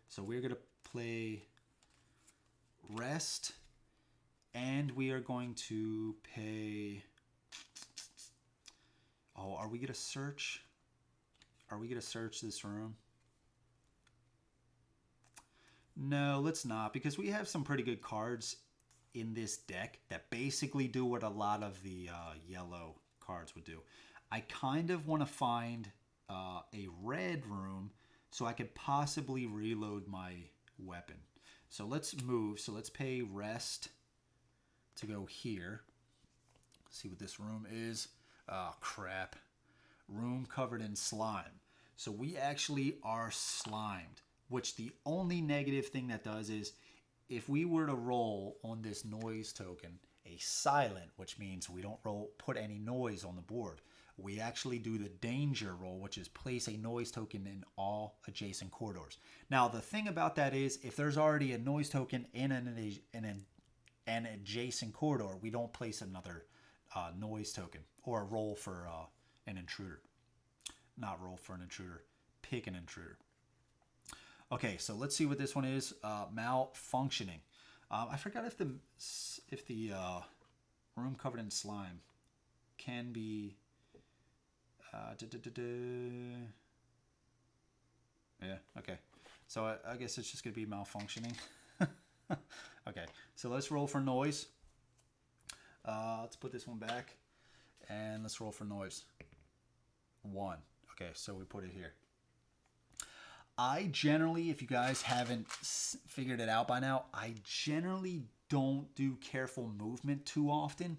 So we're going to play rest, and we are going to pay... Oh, are we going to search? Are we going to search this room? No, let's not, because we have some pretty good cards in this deck that basically do what a lot of the yellow cards would do. I kind of want to find a red room so I could possibly reload my weapon. So let's move. So let's pay rest to go here. See what this room is. Oh, crap. Room covered in slime. So we actually are slimed, which the only negative thing that does is if we were to roll on this noise token a silent, which means we don't put any noise on the board, we actually do the danger roll, which is place a noise token in all adjacent corridors. Now, the thing about that is if there's already a noise token in an adjacent corridor, we don't place another noise token or a roll for an intruder. Not roll for an intruder, pick an intruder. Okay, so let's see what this one is. Malfunctioning. I forgot if the room covered in slime can be... Yeah, okay. So I guess it's just going to be malfunctioning. Okay, so let's roll for noise. Let's put this one back. And let's roll for noise. 1. Okay, so we put it here. I generally, if you guys haven't figured it out by now, I generally don't do careful movement too often.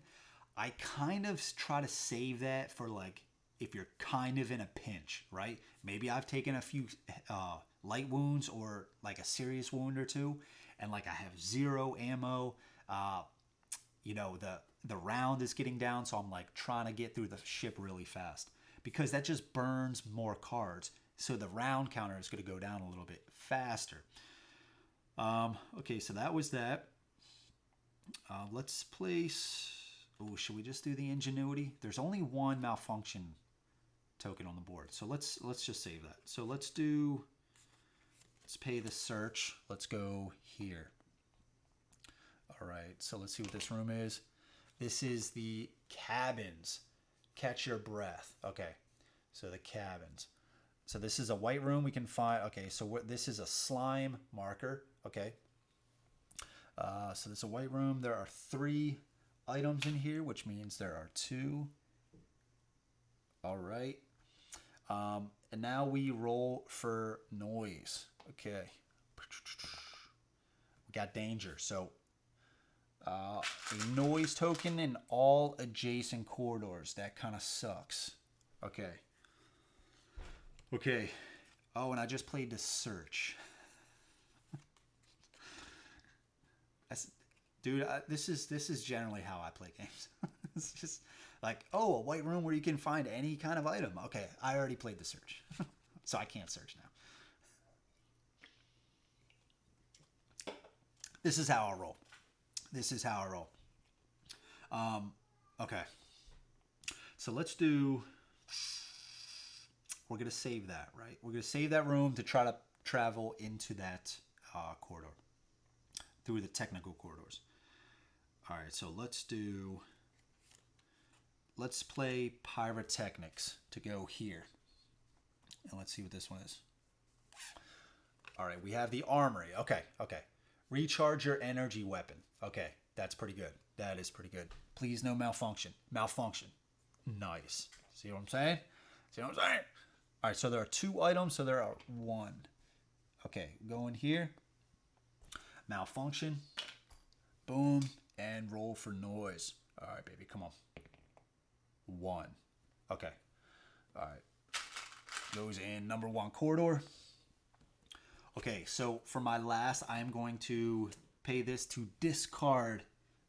I kind of try to save that for like if you're kind of in a pinch, right? Maybe I've taken a few light wounds or like a serious wound or two, and like I have 0 ammo. You know, the round is getting down, so I'm like trying to get through the ship really fast because that just burns more cards. So the round counter is going to go down a little bit faster. Okay, so that was that. Let's place... Oh, should we just do the ingenuity? There's only one malfunction token on the board, so let's just save that. So let's pay the search. Let's go here. All right, so let's see what this room is. This is the cabins. Catch your breath. Okay, so the cabins. So this is a white room we can find. Okay, so this is a slime marker. Okay. So this is a white room. There are 3 items in here, which means there are 2. All right. And now we roll for noise. Okay. We got danger. So a noise token in all adjacent corridors. That kind of sucks. Okay. Okay. Oh, and I just played the search. Dude, this is generally how I play games. It's just like, oh, a white room where you can find any kind of item. Okay, I already played the search, so I can't search now. This is how I roll. This is how I roll. Okay. So let's do... We're going to save that, right? We're going to save that room to try to travel into that corridor. Through the technical corridors. All right, so let's play pyrotechnics to go here. And let's see what this one is. All right, we have the armory. Okay. Recharge your energy weapon. Okay, that's pretty good. That is pretty good. Please no malfunction. Malfunction. Nice. See what I'm saying? All right, so there are 2 items, so there are 1. Okay, go in here. Malfunction. Boom. And roll for noise. All right, baby, come on. 1. Okay. All right. Goes in number 1 corridor. Okay, so for my last, I am going to pay this to discard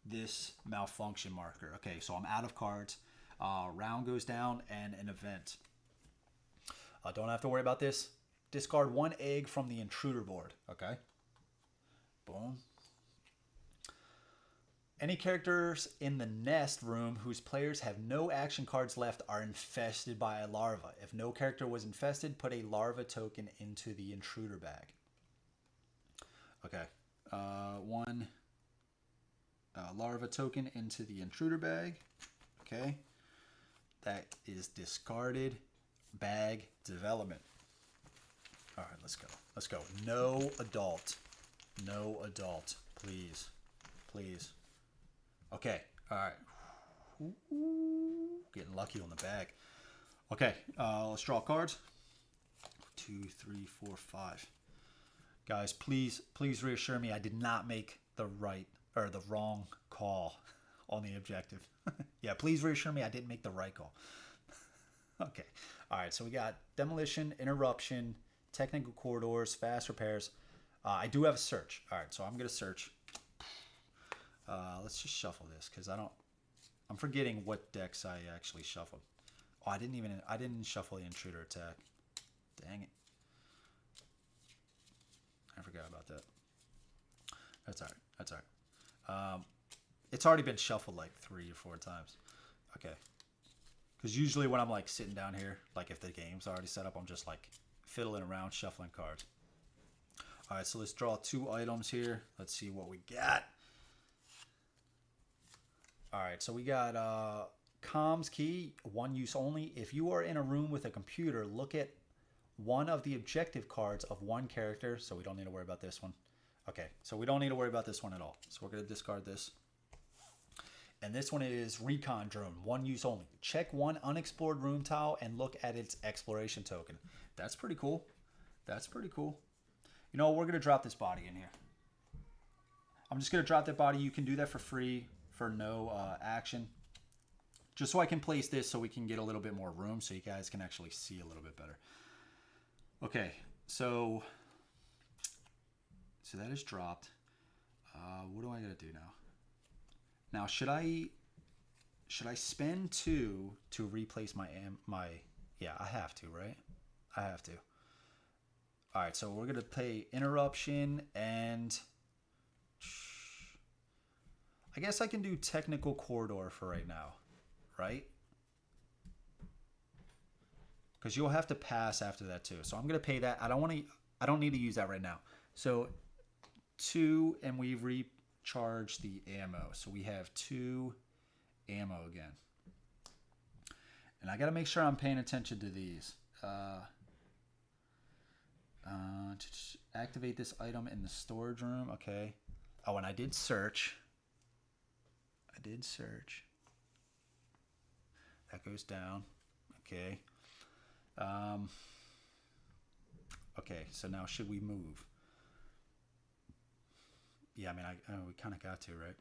this malfunction marker. Okay, so I'm out of cards. Round goes down and an event. Don't have to worry about this. Discard 1 egg from the intruder board. Okay. Boom. Any characters in the nest room whose players have no action cards left are infested by a larva. If no character was infested, put a larva token into the intruder bag. Okay. 1 larva token into the intruder bag. Okay. That is discarded. Bag development. All right, let's go. Let's go. No adult. No adult. Please. Please. Okay. All right. Ooh, getting lucky on the bag. Okay. Let's draw cards. 2, 3, 4, 5. Guys, please reassure me I did not make the wrong call on the objective. Yeah, please reassure me I didn't make the right call. Okay. All right. So we got demolition, interruption, technical corridors, fast repairs. I do have a search. All right. So I'm going to search. Let's just shuffle this because I'm forgetting what decks I actually shuffled. Oh, I didn't shuffle the intruder attack. Dang it. I forgot about that. That's all right. That's all right. It's already been shuffled like 3 or 4 times. Okay. Because usually when I'm like sitting down here, like if the game's already set up, I'm just like fiddling around, shuffling cards. All right, so let's draw 2 items here. Let's see what we got. All right, so we got comms key, 1 use only. If you are in a room with a computer, look at one of the objective cards of 1 character. So we don't need to worry about this one. Okay, so we don't need to worry about this one at all. So we're going to discard this. And this one is recon drone, 1 use only. Check 1 unexplored room tile and look at its exploration token. That's pretty cool. That's pretty cool. You know, we're going to drop this body in here. I'm just going to drop that body. You can do that for free for no action. Just so I can place this so we can get a little bit more room so you guys can actually see a little bit better. Okay, so that is dropped. What do I got to do now? Now, should I spend 2 to replace my yeah, I have to, right? I have to. All right, so we're going to play interruption and I guess I can do technical corridor for right now, right? Because you'll have to pass after that too. So I'm going to pay that. I don't need to use that right now. So 2 and we recharge the ammo. So we have 2 ammo again. And I got to make sure I'm paying attention to these. Activate this item in the storage room. Okay. Oh, and I did search. That goes down. Okay. Okay, so now should we move? Yeah, I mean, we kind of got to, right?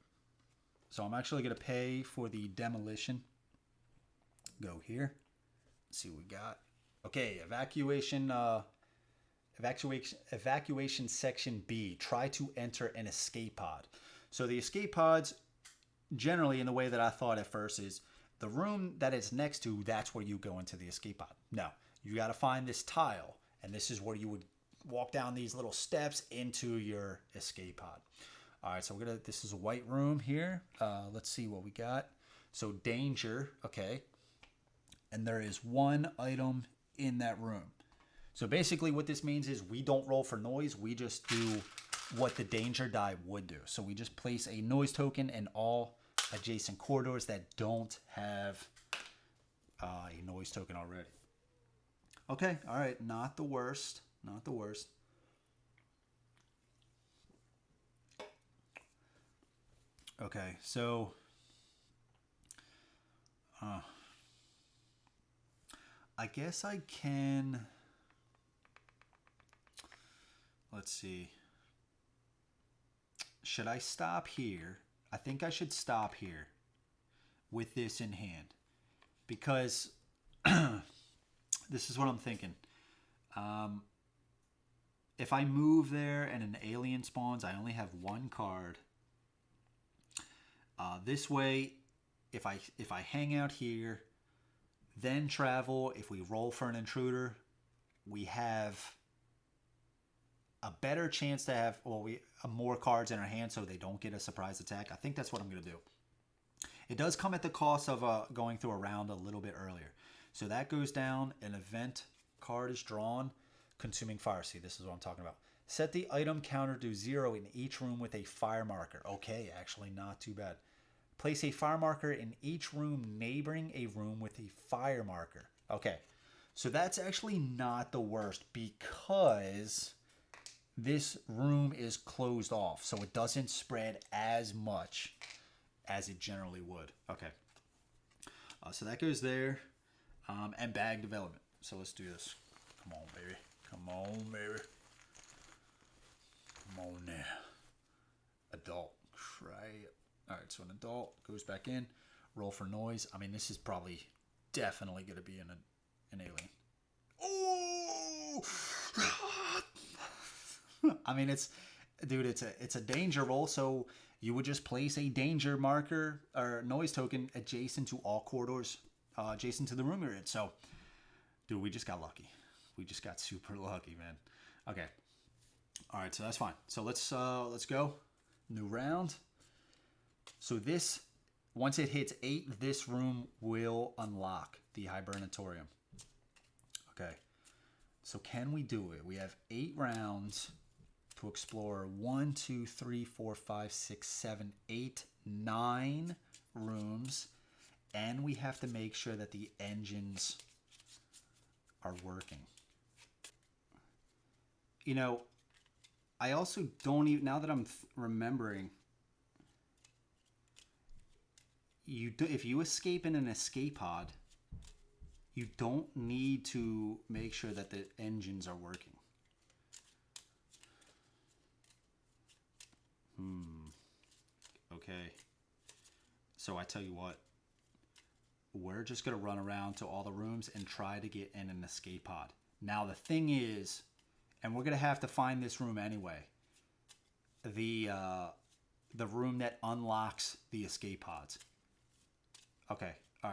So I'm actually going to pay for the demolition. Go here. Let's see what we got. Okay, evacuation section B. Try to enter an escape pod. So the escape pods, generally in the way that I thought at first, is the room that it's next to, that's where you go into the escape pod. No, you got to find this tile, and this is where you would walk down these little steps into your escape pod. All right, so this is a white room here. Let's see what we got. So danger, okay. And there is one item in that room. So basically what this means is we don't roll for noise. We just do what the danger die would do. So we just place a noise token in all adjacent corridors that don't have a noise token already. Okay, all right, not the worst. Not the worst. Okay, so I guess I can, let's see. Should I stop here? I think I should stop here with this in hand, because this is what I'm thinking. If I move there and an alien spawns, I only have one card. This way, if I hang out here, then travel, if we roll for an intruder, we have a better chance to have more cards in our hand so they don't get a surprise attack. I think that's what I'm going to do. It does come at the cost of going through a round a little bit earlier. So that goes down. An event card is drawn. Consuming fire. See, this is what I'm talking about. Set the item counter to 0 in each room with a fire marker. Okay, actually not too bad. Place a fire marker in each room neighboring a room with a fire marker. Okay, so that's actually not the worst because this room is closed off, so it doesn't spread as much as it generally would. Okay, so that goes there, and bag development. So let's do this. Come on, baby. Come on, baby. Come on now. Adult. Try it. All right, so an adult goes back in. Roll for noise. I mean, this is probably definitely going to be an alien. Oh! I mean, it's a danger roll, so you would just place a danger marker or noise token adjacent to all corridors, adjacent to the room you're in. So, dude, we just got lucky. We just got super lucky, man. Okay. All right, so that's fine. So let's go. New round. So this, once it hits 8, this room will unlock the hibernatorium. Okay. So can we do it? We have 8 rounds to explore 1, 2, 3, 4, 5, 6, 7, 8, 9 rooms. And we have to make sure that the engines are working. You know, I also don't even, now that I'm remembering, if you escape in an escape pod, you don't need to make sure that the engines are working. Okay. So I tell you what, we're just going to run around to all the rooms and try to get in an escape pod. Now the thing is, and we're going to have to find this room anyway, the room that unlocks the escape pods. Okay. All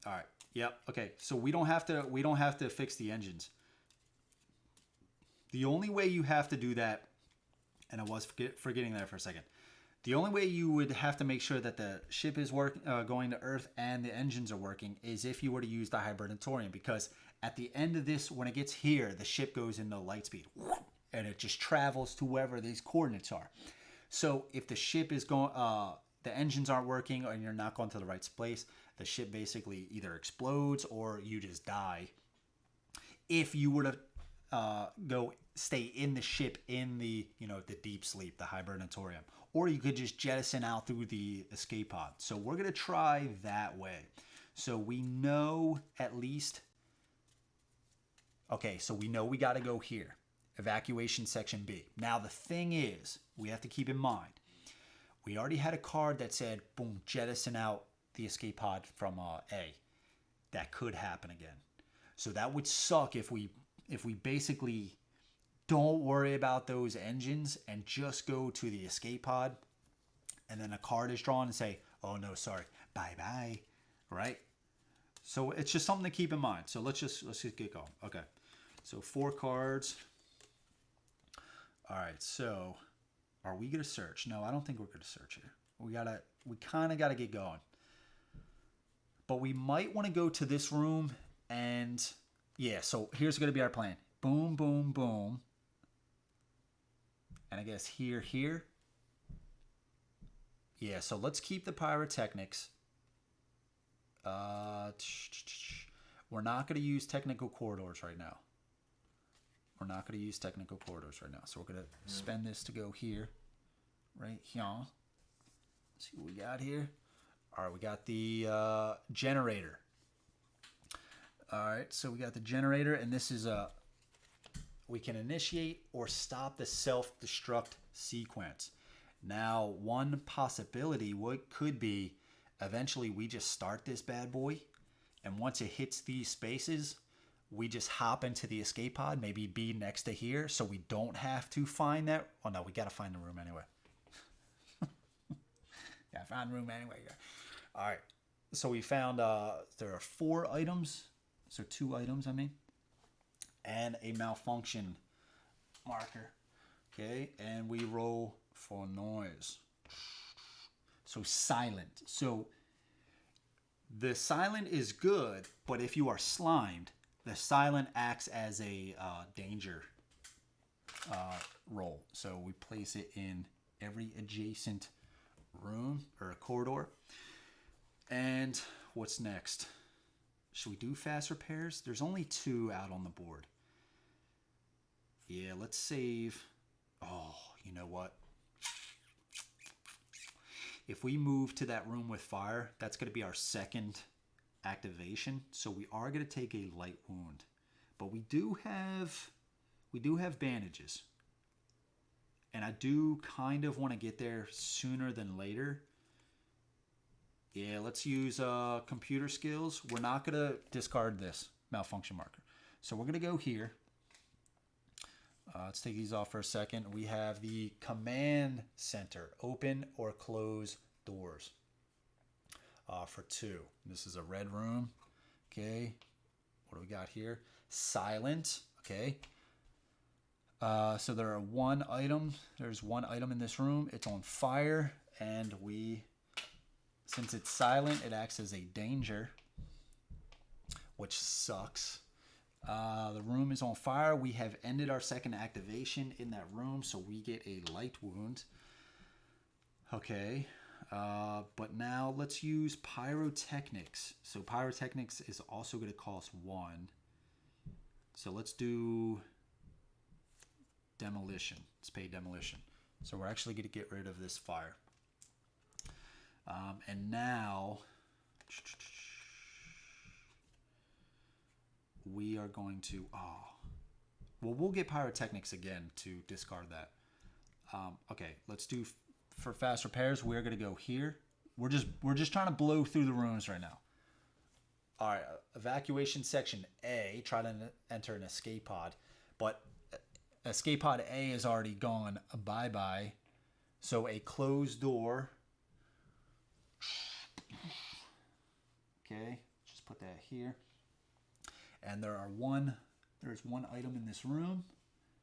right. Yep. Okay. So we don't have to fix the engines. The only way you have to do that, and I was forgetting that for a second. The only way you would have to make sure that the ship is going to Earth and the engines are working is if you were to use the hibernatorium, because at the end of this, when it gets here, the ship goes into light speed and it just travels to wherever these coordinates are. So if the ship is going, the engines aren't working or you're not going to the right place, the ship basically either explodes or you just die. If you were to stay in the ship in the deep sleep, the hibernatorium, or you could just jettison out through the escape pod. So we're gonna try that way. So we know at least. Okay, so we know we got to go here. Evacuation section B. Now the thing is, we have to keep in mind, we already had a card that said, boom, jettison out the escape pod from A. That could happen again. So that would suck if we basically don't worry about those engines and just go to the escape pod, and then a card is drawn and say, oh no, sorry, bye-bye, right? So it's just something to keep in mind. So let's just get going. Okay, so 4 cards. All right, so are we gonna search? No, I don't think we're gonna search here. We kind of gotta get going. But we might want to go to this room and yeah, so here's gonna be our plan. Boom, boom, boom. And I guess here. Yeah, so let's keep the pyrotechnics. We're not going to use technical corridors right now. So we're going to spend this to go here. Right here. Let's see what we got here. All right, we got the generator. All right, so we got the generator, and this is we can initiate or stop the self-destruct sequence. Now, one possibility could be eventually we just start this bad boy, and once it hits these spaces, we just hop into the escape pod, maybe be next to here, so we don't have to find that. Oh no, we got to find the room anyway. Yeah, find the room anyway. All right, so we found there are 4 items, so 2 items, I mean, and a malfunction marker. Okay, and we roll for noise. So silent. So the silent is good, but if you are slimed, the silent acts as a danger roll. So we place it in every adjacent room or a corridor. And what's next? Should we do fast repairs? There's only 2 out on the board. Yeah, let's save. Oh, you know what? If we move to that room with fire, that's going to be our second activation. So we are going to take a light wound, but we do have bandages, and I do kind of want to get there sooner than later. Yeah, let's use computer skills. We're not going to discard this malfunction marker, so we're going to go here. Let's take these off for a second. We have the command center. Open or close doors for 2. This is a red room. Okay. What do we got here? Silent. Okay. So there are 1 item. There's 1 item in this room. It's on fire. And since it's silent, it acts as a danger, which sucks. The room is on fire. We have ended our second activation in that room, so we get a light wound. Okay, but now let's use pyrotechnics. So pyrotechnics is also going to cost 1. So let's do demolition. Let's pay demolition. So we're actually going to get rid of this fire. And now we are going to, we'll get pyrotechnics again to discard that. Okay, let's do, for fast repairs, we're going to go here. We're just trying to blow through the rooms right now. All right, evacuation section A, try to enter an escape pod, but escape pod A is already gone, bye-bye. So a closed door. Okay, just put that here. And there's 1 item in this room.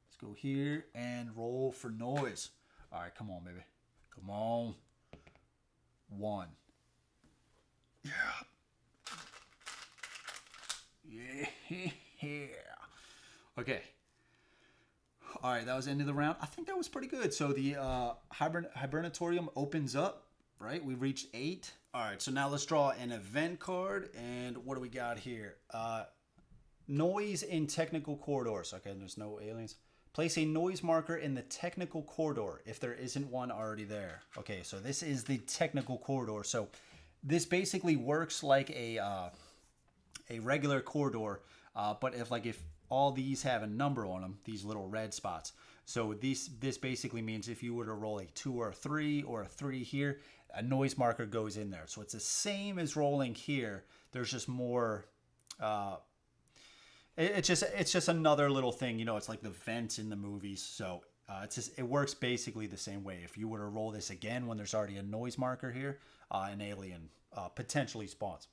Let's go here and roll for noise. All right, come on, baby. Come on. 1. Yeah. Yeah. Okay. All right, that was the end of the round. I think that was pretty good. So the hibernatorium opens up, right? We reached 8. All right, so now let's draw an event card. And what do we got here? Noise in technical corridors. Okay, there's no aliens. Place a noise marker in the technical corridor if there isn't one already there. Okay, so this is the technical corridor. So this basically works like a regular corridor, but if all these have a number on them, these little red spots. So this basically means if you were to roll a 2 or a 3 or a 3 here, a noise marker goes in there. So it's the same as rolling here. There's just more. It's just another little thing. You know, it's like the vents in the movies. So it works basically the same way. If you were to roll this again when there's already a noise marker here, an alien potentially spawns.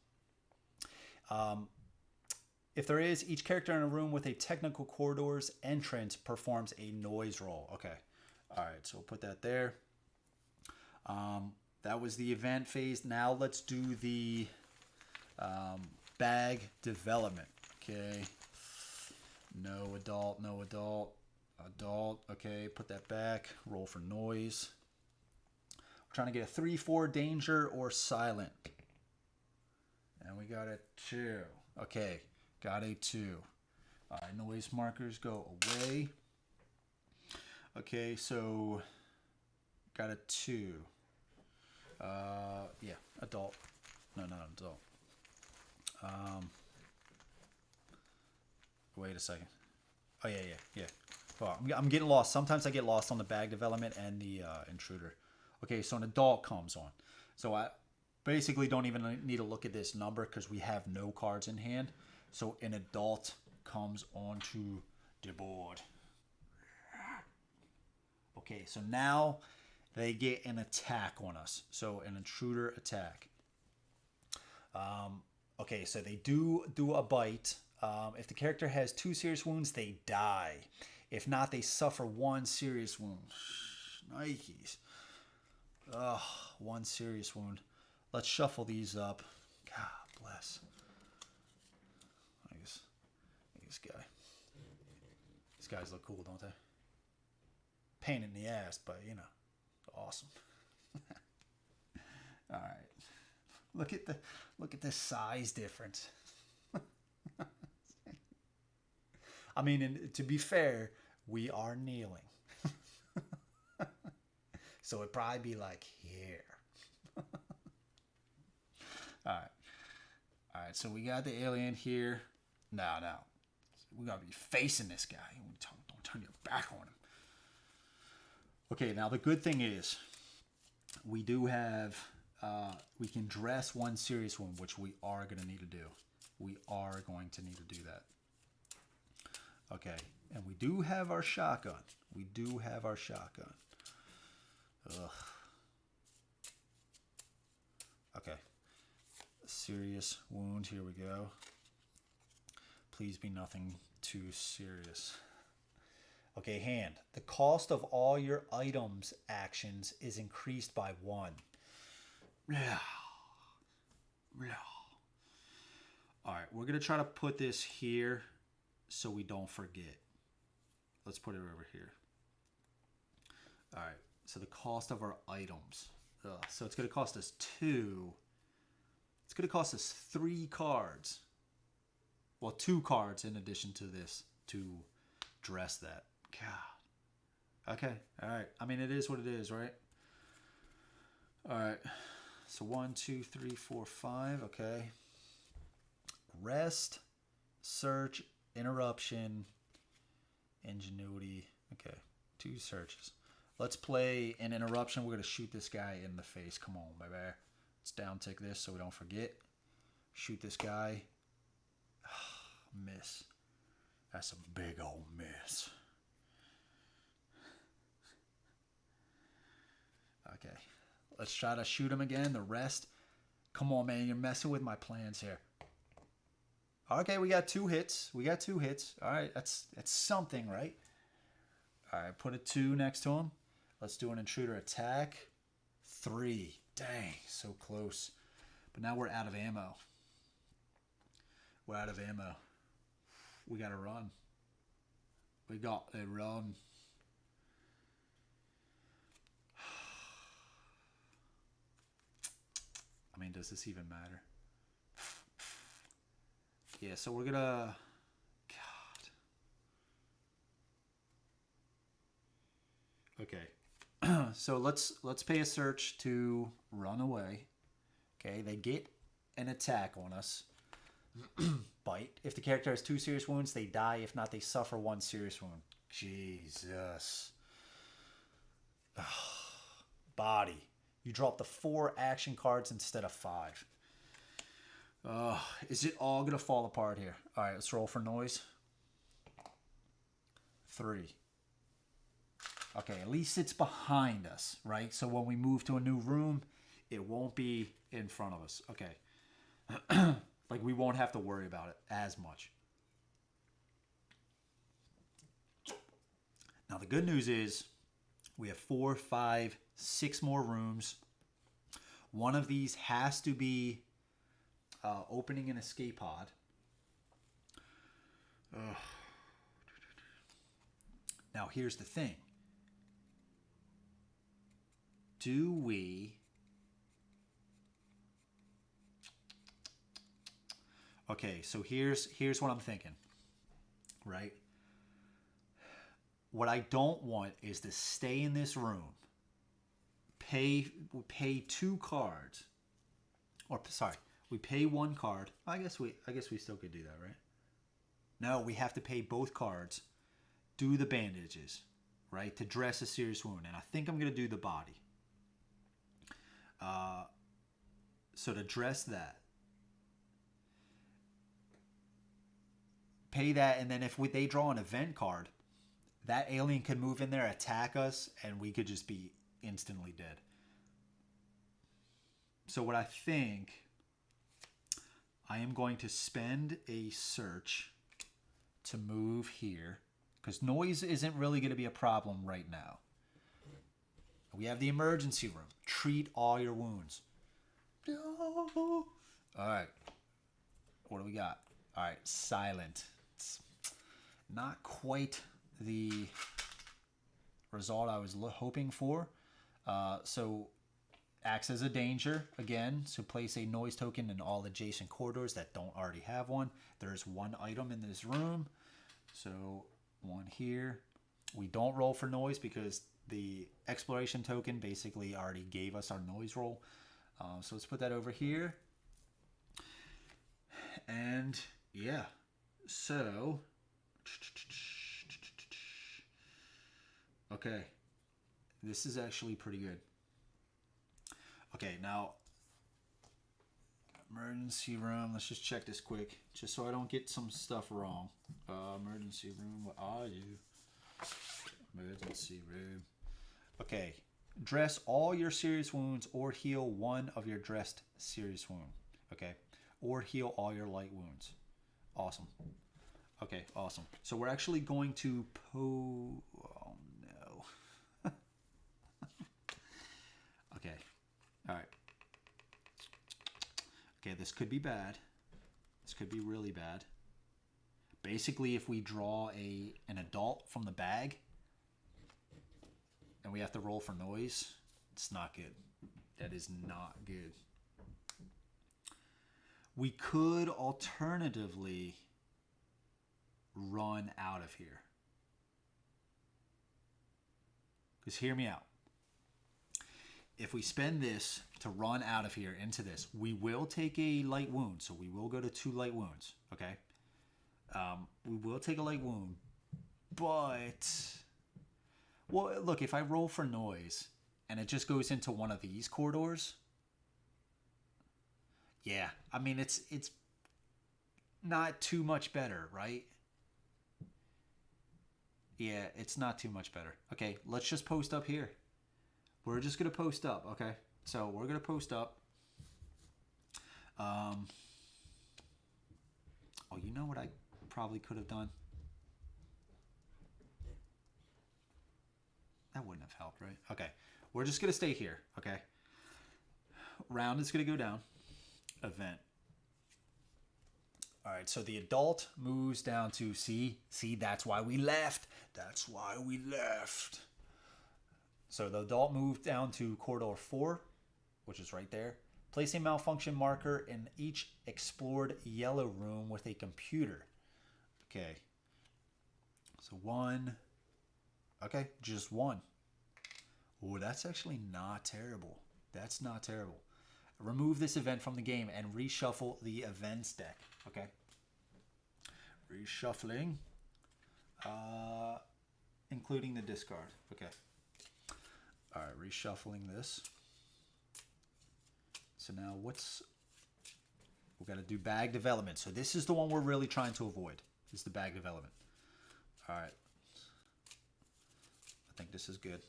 If there is, each character in a room with a technical corridor's entrance performs a noise roll. Okay. All right, so we'll put that there. That was the event phase. Now let's do the bag development. Okay. No adult, no adult. Adult. Okay, put that back. Roll for noise. We're trying to get a 3-4 danger or silent. And we got a 2. Okay. Got a 2. All right, noise markers go away. Okay, so got a 2. Yeah, adult. No, not adult. Wait a second. Oh, yeah. Well, I'm getting lost. Sometimes I get lost on the bag development and the intruder. Okay, so an adult comes on. So I basically don't even need to look at this number because we have no cards in hand. So an adult comes onto the board. Okay, so now they get an attack on us. So an intruder attack. Okay, so they do a bite. If the character has 2 serious wounds, they die. If not, they suffer 1 serious wound. Nikes. Ugh, 1 serious wound. Let's shuffle these up. God bless. This guy. These guys look cool, don't they? Pain in the ass, but you know, awesome. All right. Look at the size difference. I mean, to be fair, we are kneeling. So it'd probably be like here. All right, so we got the alien here. No. We gotta be facing this guy. Don't turn your back on him. Okay, now the good thing is we do have, we can dress 1 serious wound, which we are going to need to do. We are going to need to do that. Okay, and we do have our shotgun. Ugh. Okay, serious wound, here we go. Please be nothing too serious. Okay, hand. The cost of all your items actions is increased by 1. Alright, we're going to try to put this here so we don't forget. Let's put it over here. Alright, so the cost of our items. So it's going to cost us 2. It's going to cost us 3 cards. Well, 2 cards in addition to this to dress that. God. Okay. All right. I mean, it is what it is, right? All right. So 1, 2, 3, 4, 5. Okay. Rest, search, interruption, ingenuity. Okay. 2 searches. Let's play an interruption. We're going to shoot this guy in the face. Come on, baby. Let's down tick this so we don't forget. Shoot this guy. Miss. That's a big old miss. Okay. Let's try to shoot him again. The rest. Come on, man. You're messing with my plans here. Okay, we got 2 hits. All right, that's something, right? All right, put a 2 next to him. Let's do an intruder attack. 3. Dang, so close. But now we're out of ammo. We got to run. I mean, does this even matter? Yeah, so we're gonna... God. Okay. So let's pay a search to run away. Okay, they get an attack on us. Bite. If the character has 2 serious wounds, they die. If not, they suffer 1 serious wound. Jesus. Body. You drop the 4 action cards instead of 5. Is it all going to fall apart here? All right, let's roll for noise. 3. Okay, at least it's behind us, right? So when we move to a new room, it won't be in front of us. Okay. Like, we won't have to worry about it as much. Now, the good news is we have 4, 5, 6 more rooms. One of these has to be opening an escape pod. Now, here's the thing. Do we... Okay, so here's what I'm thinking, right? What I don't want is to stay in this room, pay 2 cards, or sorry, we pay 1 card. I guess we still could do that, right? No, we have to pay both cards, do the bandages, right, to dress a serious wound, and I think I'm gonna do the body. So to dress that. Pay that, and then if they draw an event card, that alien could move in there, attack us, and we could just be instantly dead. So what I think, I am going to spend a search to move here, because noise isn't really going to be a problem right now. We have the emergency room. Treat all your wounds. All right. What do we got? All right, silent. It's not quite the result I was hoping for. So acts as a danger again. So place a noise token in all adjacent corridors that don't already have one. There's 1 item in this room. So 1 here. We don't roll for noise because the exploration token basically already gave us our noise roll. So let's put that over here. And yeah, so okay, this is actually pretty good. Okay, now emergency room. Let's just check this quick, just so I don't get some stuff wrong. Emergency room. What are you? Emergency room. Okay, dress all your serious wounds or heal 1 of your dressed serious wound. Okay, or heal all your light wounds. Awesome. Okay, awesome. So we're actually going to oh no. Okay. All right. Okay, this could be bad. This could be really bad. Basically, if we draw an adult from the bag and we have to roll for noise, it's not good. That is not good. We could alternatively run out of here. Because hear me out. If we spend this to run out of here into this, we will take a light wound. So we will go to 2 light wounds. Okay. We will take a light wound. But, well, look, if I roll for noise and it just goes into one of these corridors, yeah, I mean, it's not too much better, right? Yeah, it's not too much better. Okay, let's just post up here. We're just going to post up, okay? So we're going to post up. Oh, you know what I probably could have done? That wouldn't have helped, right? Okay, we're just going to stay here, okay? Round is going to go down. Event. All right, so the adult moves down to see, that's why we left. That's why we left. So the adult moved down to corridor 4, which is right there. Place a malfunction marker in each explored yellow room with a computer. Okay. So 1. Okay, just 1. Oh, that's actually not terrible. That's not terrible. remove this event from the game and reshuffle the events deck. Okay. Reshuffling, including the discard. Okay. All right, reshuffling this. So now we got to do bag development. So this is the one we're really trying to avoid, is the bag development. All right. I think this is good.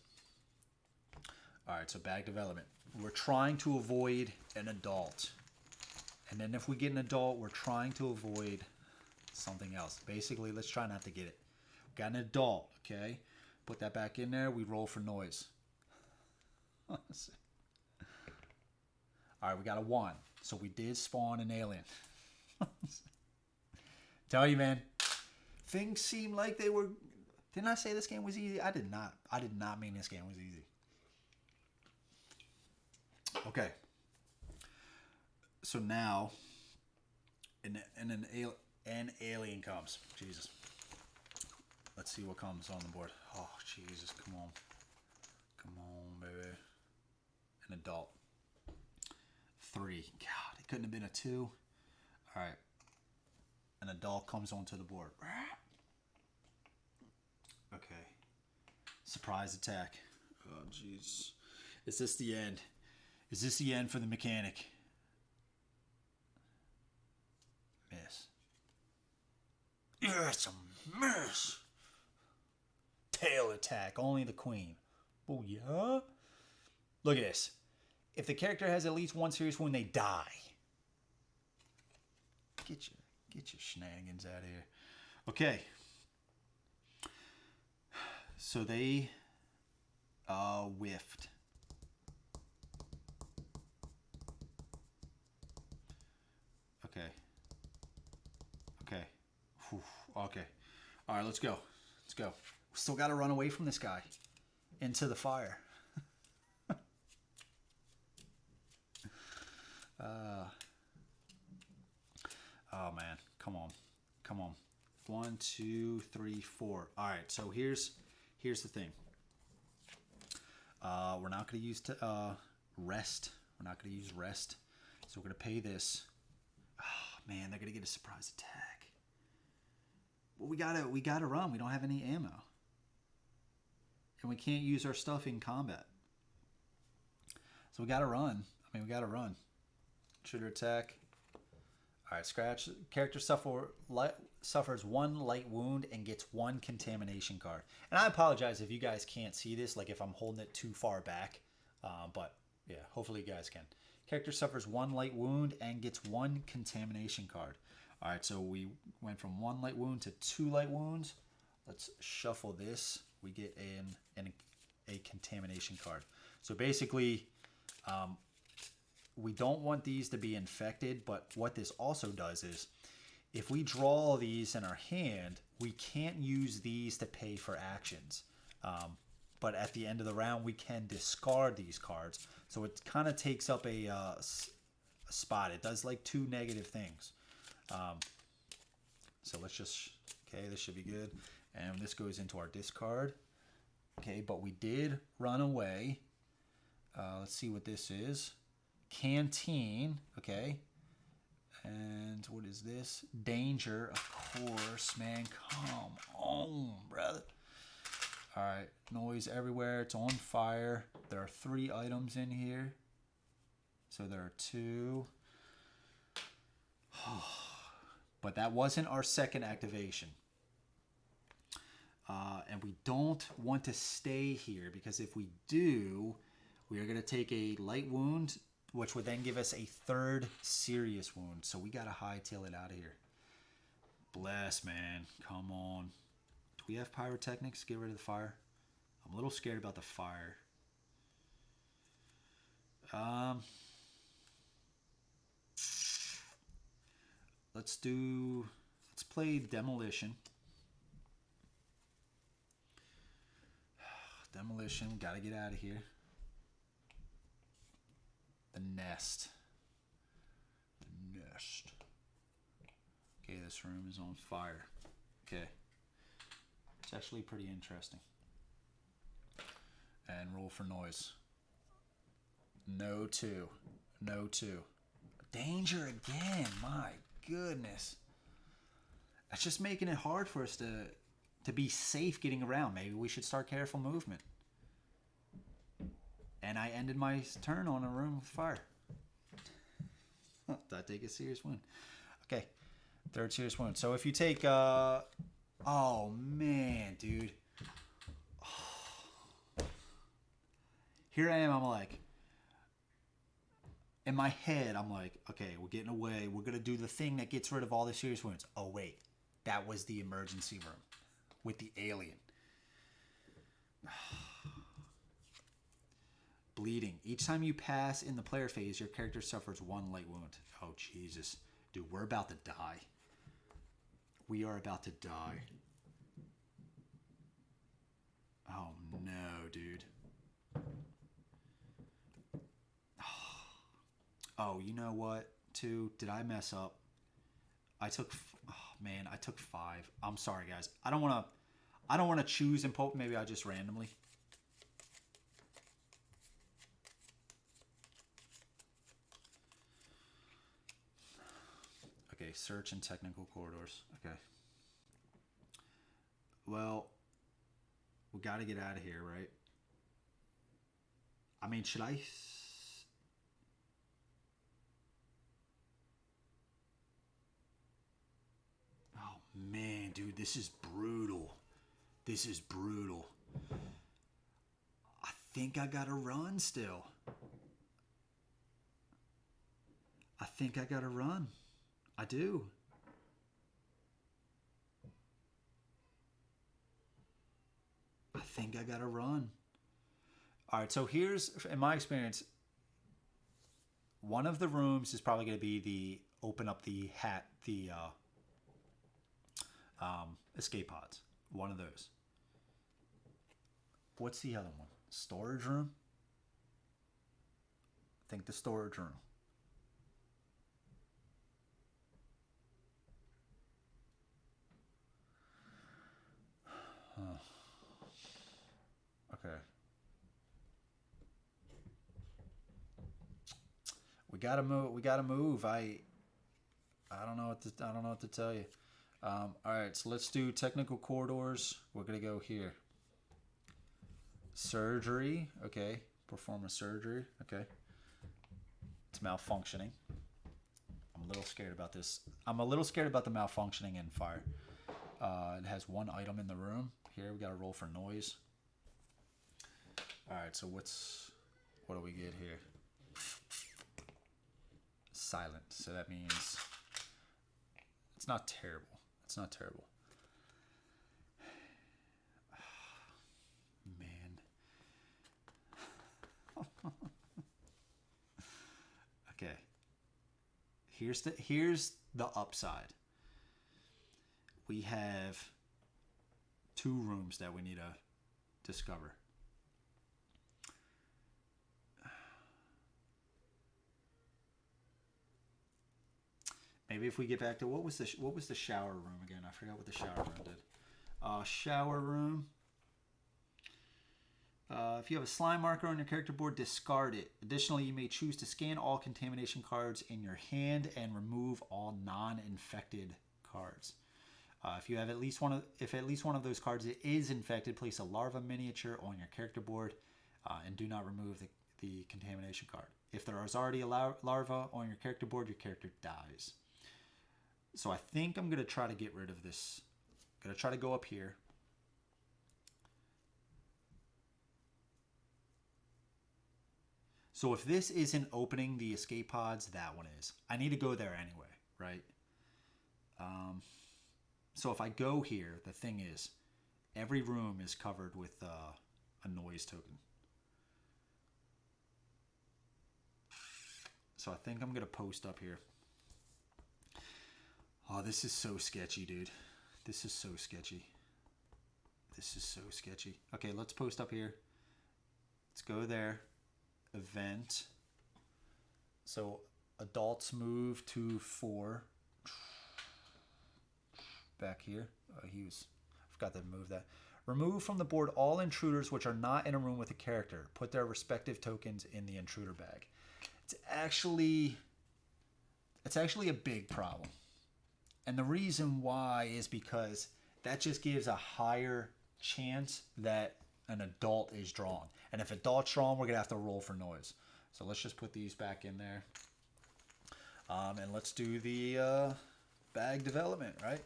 All right, so bag development. We're trying to avoid an adult. And then if we get an adult, we're trying to avoid something else. Basically, let's try not to get it. Got an adult, okay? Put that back in there. We roll for noise. All right, we got a 1. So we did spawn an alien. Tell you, man, things seem like they were... Didn't I say this game was easy? I did not. I did not mean this game was easy. Okay. So now, an alien comes. Jesus. Let's see what comes on the board. Oh, Jesus, come on. Come on, baby. An adult. 3. God, it couldn't have been a 2. All right. An adult comes onto the board. Okay. Surprise attack. Oh, jeez. Is this the end? Is this the end for the mechanic? Miss. Yes, a miss. Tail attack. Only the queen. Oh, yeah? Look at this. If the character has at least 1 serious wound, they die. Get your shenanigans out of here. Okay. So they whiffed. Okay. Okay. Whew. Okay. All right, let's go. Let's go. We still got to run away from this guy into the fire. Oh man, come on, come on. 1, 2, 3, 4. All right, so here's the thing. We're not going to use rest. We're not going to use rest. So we're going to pay this. Oh man, they're going to get a surprise attack. Well, we gotta run. We don't have any ammo, and we can't use our stuff in combat. So we gotta run. I mean, we gotta run. Intruder attack. All right, scratch. Character suffers 1 light wound and gets 1 contamination card. And I apologize if you guys can't see this, like if I'm holding it too far back. But yeah, hopefully you guys can. Character suffers 1 light wound and gets 1 contamination card. All right, so we went from 1 light wound to 2 light wounds. Let's shuffle this. We get a contamination card. So basically, we don't want these to be infected, but what this also does is, if we draw these in our hand, we can't use these to pay for actions. But at the end of the round, we can discard these cards. So it kind of takes up a spot. It does like 2 negative things. So let's just, okay, this should be good. And this goes into our discard. Okay, but we did run away. Let's see what this is. Canteen, okay. And what is this? Danger, of course, man. Come on, brother. All right, noise everywhere. It's on fire. There are 3 items in here. So there are 2. But that wasn't our second activation. And we don't want to stay here, because if we do, we are going to take a light wound, which would then give us a 3rd serious wound. So we got to hightail it out of here. Bless, man. Come on. Do we have pyrotechnics? Get rid of the fire. I'm a little scared about the fire. Let's play demolition. Demolition, gotta get out of here. The nest. The nest. Okay, this room is on fire. Okay. It's actually pretty interesting. And roll for noise. No 2. No 2. Danger again. My goodness. That's just making it hard for us to be safe getting around. Maybe we should start careful movement. And I ended my turn on a room with fire. Did I take a serious wound? Okay. 3rd serious wound. So if you take... oh, man, dude. Here I am. I'm like... In my head, I'm like, okay, we're getting away. We're going to do the thing that gets rid of all the serious wounds. Oh, wait. That was the emergency room with the alien. Bleeding. Each time you pass in the player phase, your character suffers 1 light wound. Oh, Jesus. Dude, we're about to die. We are about to die. Oh, no, dude. Oh, you know what, too? Did I mess up? I took 5. I'm sorry, guys. I don't want to choose and poke. Maybe I just randomly. Okay, search and technical corridors. Okay. Well, we got to get out of here, right? I mean, should I... Oh, man, dude, this is brutal. This is brutal. I think I got to run still. I think I got to run. I do. I think I got to run. All right, so here's, in my experience, one of the rooms is probably going to be the open up the escape pods. One of those. What's the other one? Storage room? I think the storage room. Okay. We gotta move. We gotta move. I don't know what to tell you. All right, so let's do technical corridors. We're gonna go here. Surgery. Okay. Perform a surgery. Okay. It's malfunctioning. I'm a little scared about this. I'm a little scared about the malfunctioning in fire. It has 1 item in the room. Here we got to roll for noise. All right, so what do we get here? Silent. So that means it's not terrible. It's not terrible. Man. Okay. Here's the upside. We have 2 rooms that we need to discover. Maybe if we get back to what was the shower room again? I forgot what the shower room did. Shower room. If you have a slime marker on your character board, discard it. Additionally, you may choose to scan all contamination cards in your hand and remove all non-infected cards. If at least one of those cards is infected, place a larva miniature on your character board, and do not remove the contamination card. If there is already a larva on your character board, your character dies. So I think I'm gonna try to get rid of this. I'm gonna try to go up here. So if this isn't opening the escape pods, that one is. I need to go there anyway, right? So if I go here, the thing is, every room is covered with a noise token. So I think I'm going to post up here. Oh, this is so sketchy, dude. This is so sketchy. This is so sketchy. Okay, let's post up here. Let's go there. Event. So adults move to 4. Back here. I forgot to move that. Remove from the board all intruders which are not in a room with a character. Put their respective tokens in the intruder bag. it's actually a big problem. And the reason why is because that just gives a higher chance that an adult is drawn. And if adult's drawn, we're going to have to roll for noise. So let's just put these back in there. And let's do the bag development, right?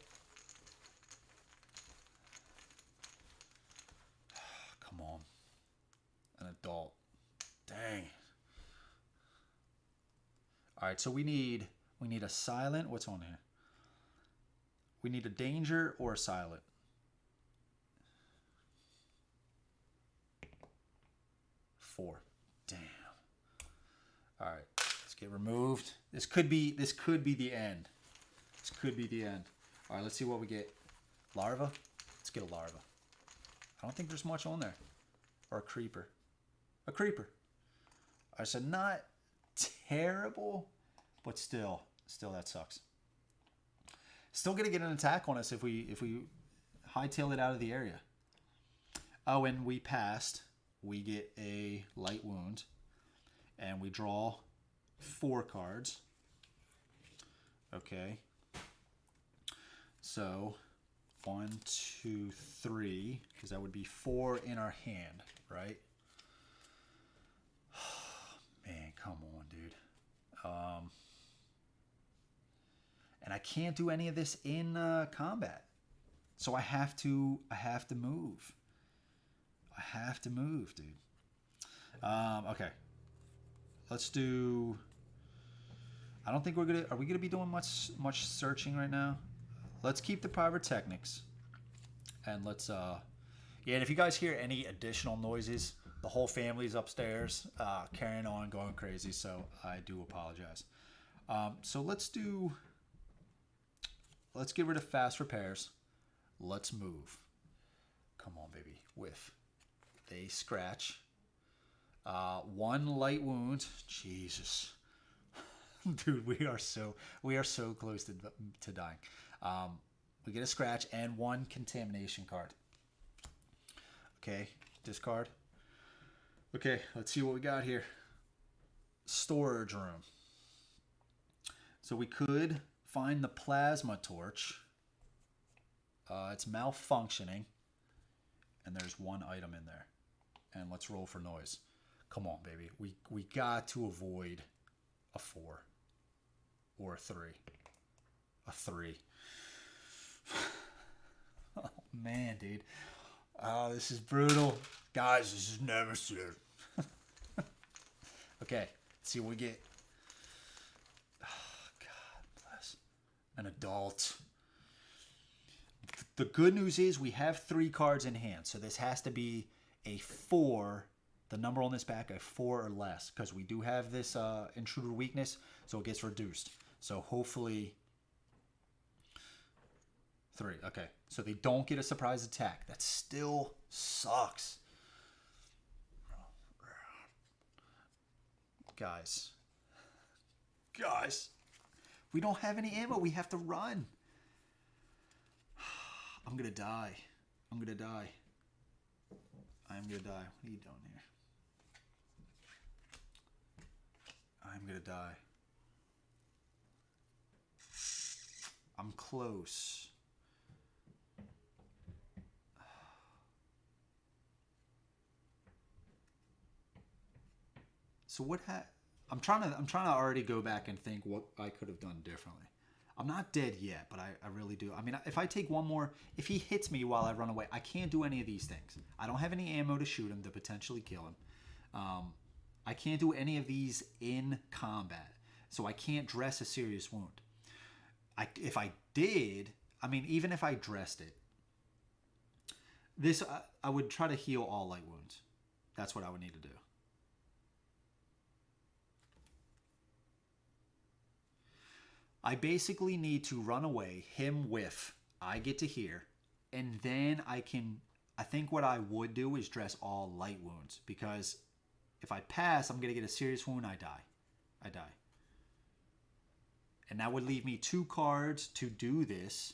Come on. An adult. Dang. All right, so we need a silent. What's on here? We need a danger or a silent. Four. Damn. All right, let's get removed. This could be the end. This could be the end. All right, let's see what we get. Larva. Let's get a larva. I don't think there's much on there. Or a creeper. A creeper. I said not terrible, but still that sucks. Still gonna get an attack on us if we hightail it out of the area. Oh, and we passed. We get a light wound, and we draw 4 cards. Okay. So 1, 2, 3, because that would be 4 in our hand, right? Man, come on, dude. And I can't do any of this in combat, so I have to move. I have to move, dude. Okay. Let's do. I don't think we're gonna. Are we gonna be doing much searching right now? Let's keep the pyrotechnics, and let's. Yeah, and if you guys hear any additional noises, the whole family's upstairs, carrying on, going crazy. So I do apologize. So let's do. Let's get rid of fast repairs. Let's move. Come on, baby. Whiff. They scratch. 1 light wound. Jesus. Dude, we are so close to dying. We get a scratch and 1 contamination card. Okay, discard. Okay, let's see what we got here. Storage room. So we could find the plasma torch. It's malfunctioning. And there's 1 item in there. And let's roll for noise. Come on, baby. We got to avoid a 4 or a 3. A 3. Oh, man, dude. Oh, this is brutal. Guys, this is Nemesis. Okay, let's see what we get. Oh, God bless. An adult. The good news is we have 3 cards in hand, so this has to be a 4. The number on this back, a 4 or less, because we do have this intruder weakness, so it gets reduced. So hopefully 3. Okay, so they don't get a surprise attack. That still sucks. Guys, we don't have any ammo. We have to run. I'm gonna die. I'm gonna die. I'm gonna die. What are you doing here? I'm gonna die. I'm close. So what I'm trying to already go back and think what I could have done differently. I'm not dead yet, but I really do. I mean, if I take 1 more, if he hits me while I run away, I can't do any of these things. I don't have any ammo to shoot him, to potentially kill him. I can't do any of these in combat, so I can't dress a serious wound. If I did, I mean, even if I dressed it, this I would try to heal all light wounds. That's what I would need to do. I basically need to run away, him whiff, I get to hear, and then I think what I would do is dress all light wounds, because if I pass, I'm going to get a serious wound, I die. And that would leave me 2 cards to do this.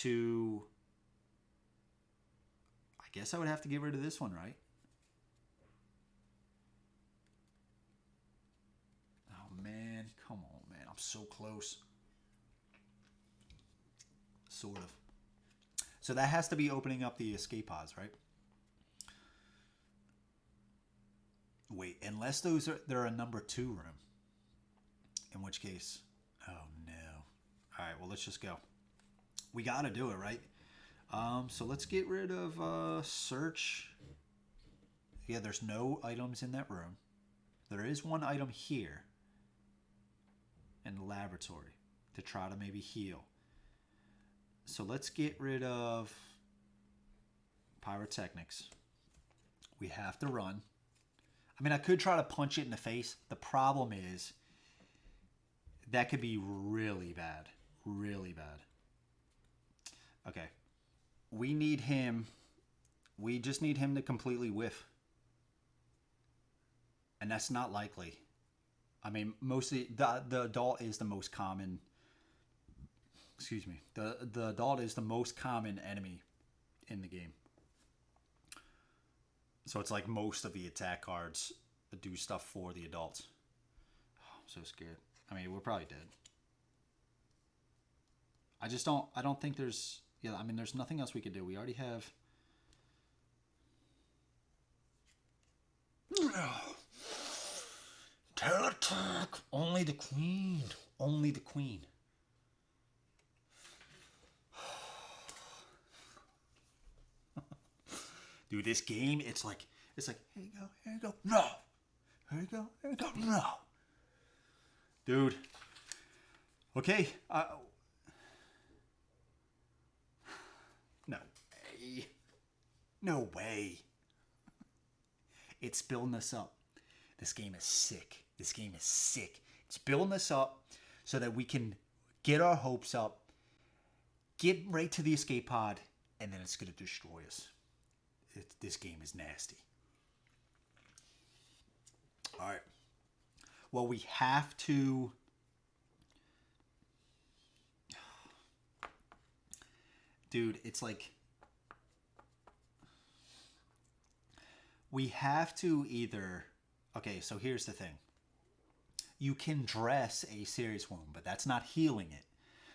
I guess I would have to get rid of this one, right? so close. Sort of. So that has to be opening up the escape pods, right? Wait, unless they're a number 2 room. In which case, oh no. All right, well, let's just go. We got to do it, right? So let's get rid of search. Yeah, there's no items in that room. There is one item here in the laboratory to try to maybe heal. So let's get rid of pyrotechnics. We have to run. I mean, I could try to punch it in the face. The problem is that could be really bad. Really bad. Okay. We need him. We just need him to completely whiff. And that's not likely. I mean, mostly the adult is the most common. Excuse me. The adult is the most common enemy in the game. So it's like most of the attack cards do stuff for the adults. Oh, I'm so scared. I mean, we're probably dead. I don't think there's, yeah, I mean, there's nothing else we could do. We already have. Tail attack. Only the queen. Only the queen. Dude, this game, it's like, here you go, no. Here you go, no. Dude. Okay. No way. No way. It's building us up. This game is sick. This game is sick. It's building us up so that we can get our hopes up, get right to the escape pod, and then it's going to destroy us. This game is nasty. All right. Well, we have to. Dude, it's like. We have to either. Okay, so here's the thing. You can dress a serious wound, but that's not healing it.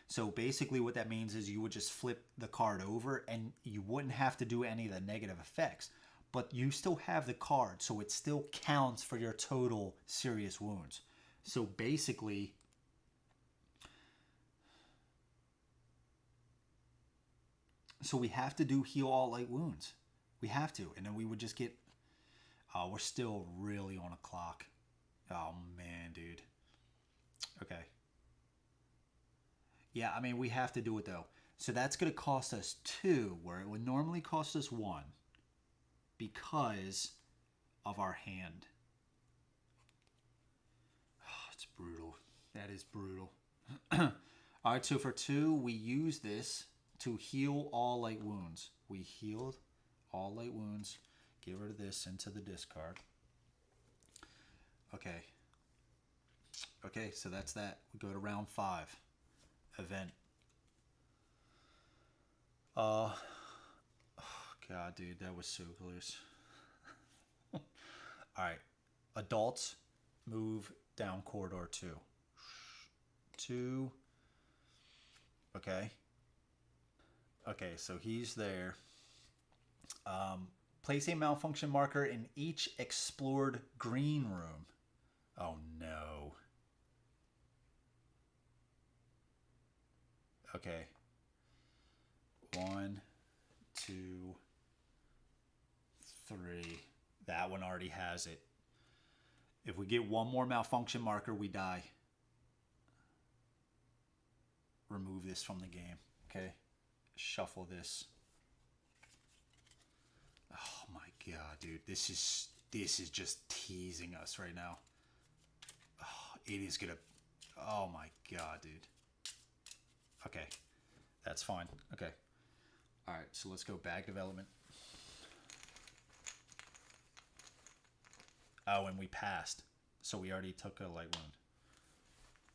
So basically what that means is you would just flip the card over and you wouldn't have to do any of the negative effects. But you still have the card, so it still counts for your total serious wounds. So basically, so we have to do heal all light wounds. We have to. And then we would just get, we're still really on a clock. Oh man, dude. Okay. Yeah, I mean, we have to do it though. So that's going to cost us 2, where it would normally cost us 1 because of our hand. Oh, it's brutal. That is brutal. All right, so for 2, we use this to heal all light wounds. We healed all light wounds. Get rid of this into the discard. Okay. Okay, so that's that. We go to round 5. Event. Oh God, dude, that was so close. All right, adults move down corridor 2. 2. Okay. Okay, so he's there. Place a malfunction marker in each explored green room. Oh no. Okay. 1, 2, 3. That one already has it. If we get one more malfunction marker, we die. Remove this from the game. Okay. Shuffle this. Oh my God, dude. This is just teasing us right now. Oh, it is gonna. Oh my God, dude. Okay, that's fine. Okay. All right, so let's go bag development. Oh, and we passed. So we already took a light wound.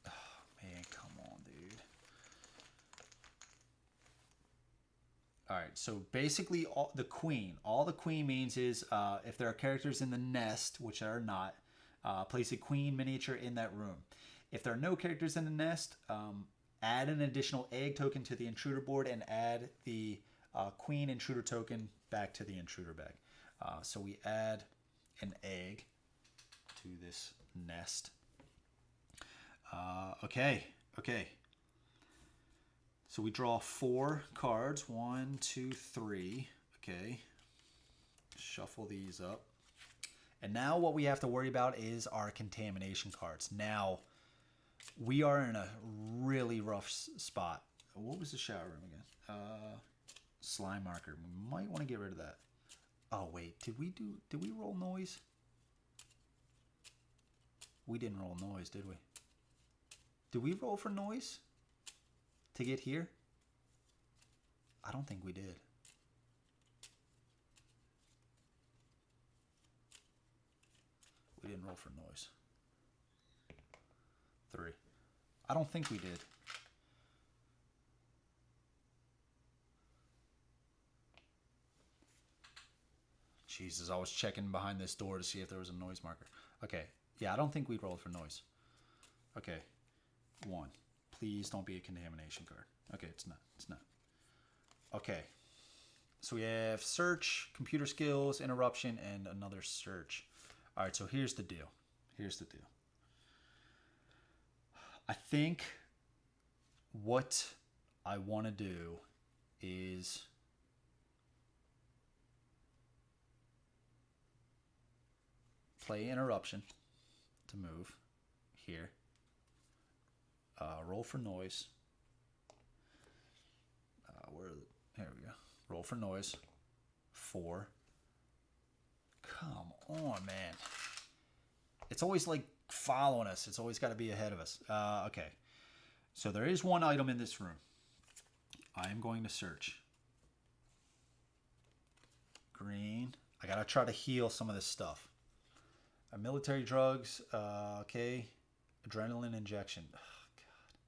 Oh, man, come on, dude. All right, so basically all the queen means is if there are characters in the nest, which are not, place a queen miniature in that room. If there are no characters in the nest, add an additional egg token to the intruder board and add the queen intruder token back to the intruder bag. So we add an egg to this nest. Okay. So we draw 4 cards. 1, 2, 3. Okay. Shuffle these up. And now what we have to worry about is our contamination cards. Now, we are in a really rough spot. What was the shower room again? Slime marker. We might want to get rid of that. Oh, wait. Did we roll noise? We didn't roll noise, did we? Did we roll for noise to get here? I don't think we did. We didn't roll for noise. 3. I don't think we did. Jesus, I was checking behind this door to see if there was a noise marker. Okay. Yeah, I don't think we rolled for noise. Okay. 1. Please don't be a contamination card. Okay, it's not. It's not. Okay. So we have search, computer skills, interruption, and another search. All right, so here's the deal. I think what I want to do is play interruption to move here. Roll for noise. Here we go. Roll for noise. 4. Come on, man. It's always like following us. It's always got to be ahead of us. Okay. So there is one item in this room. I am going to search. Green. I got to try to heal some of this stuff. Military drugs. Okay. Adrenaline injection. Oh, God.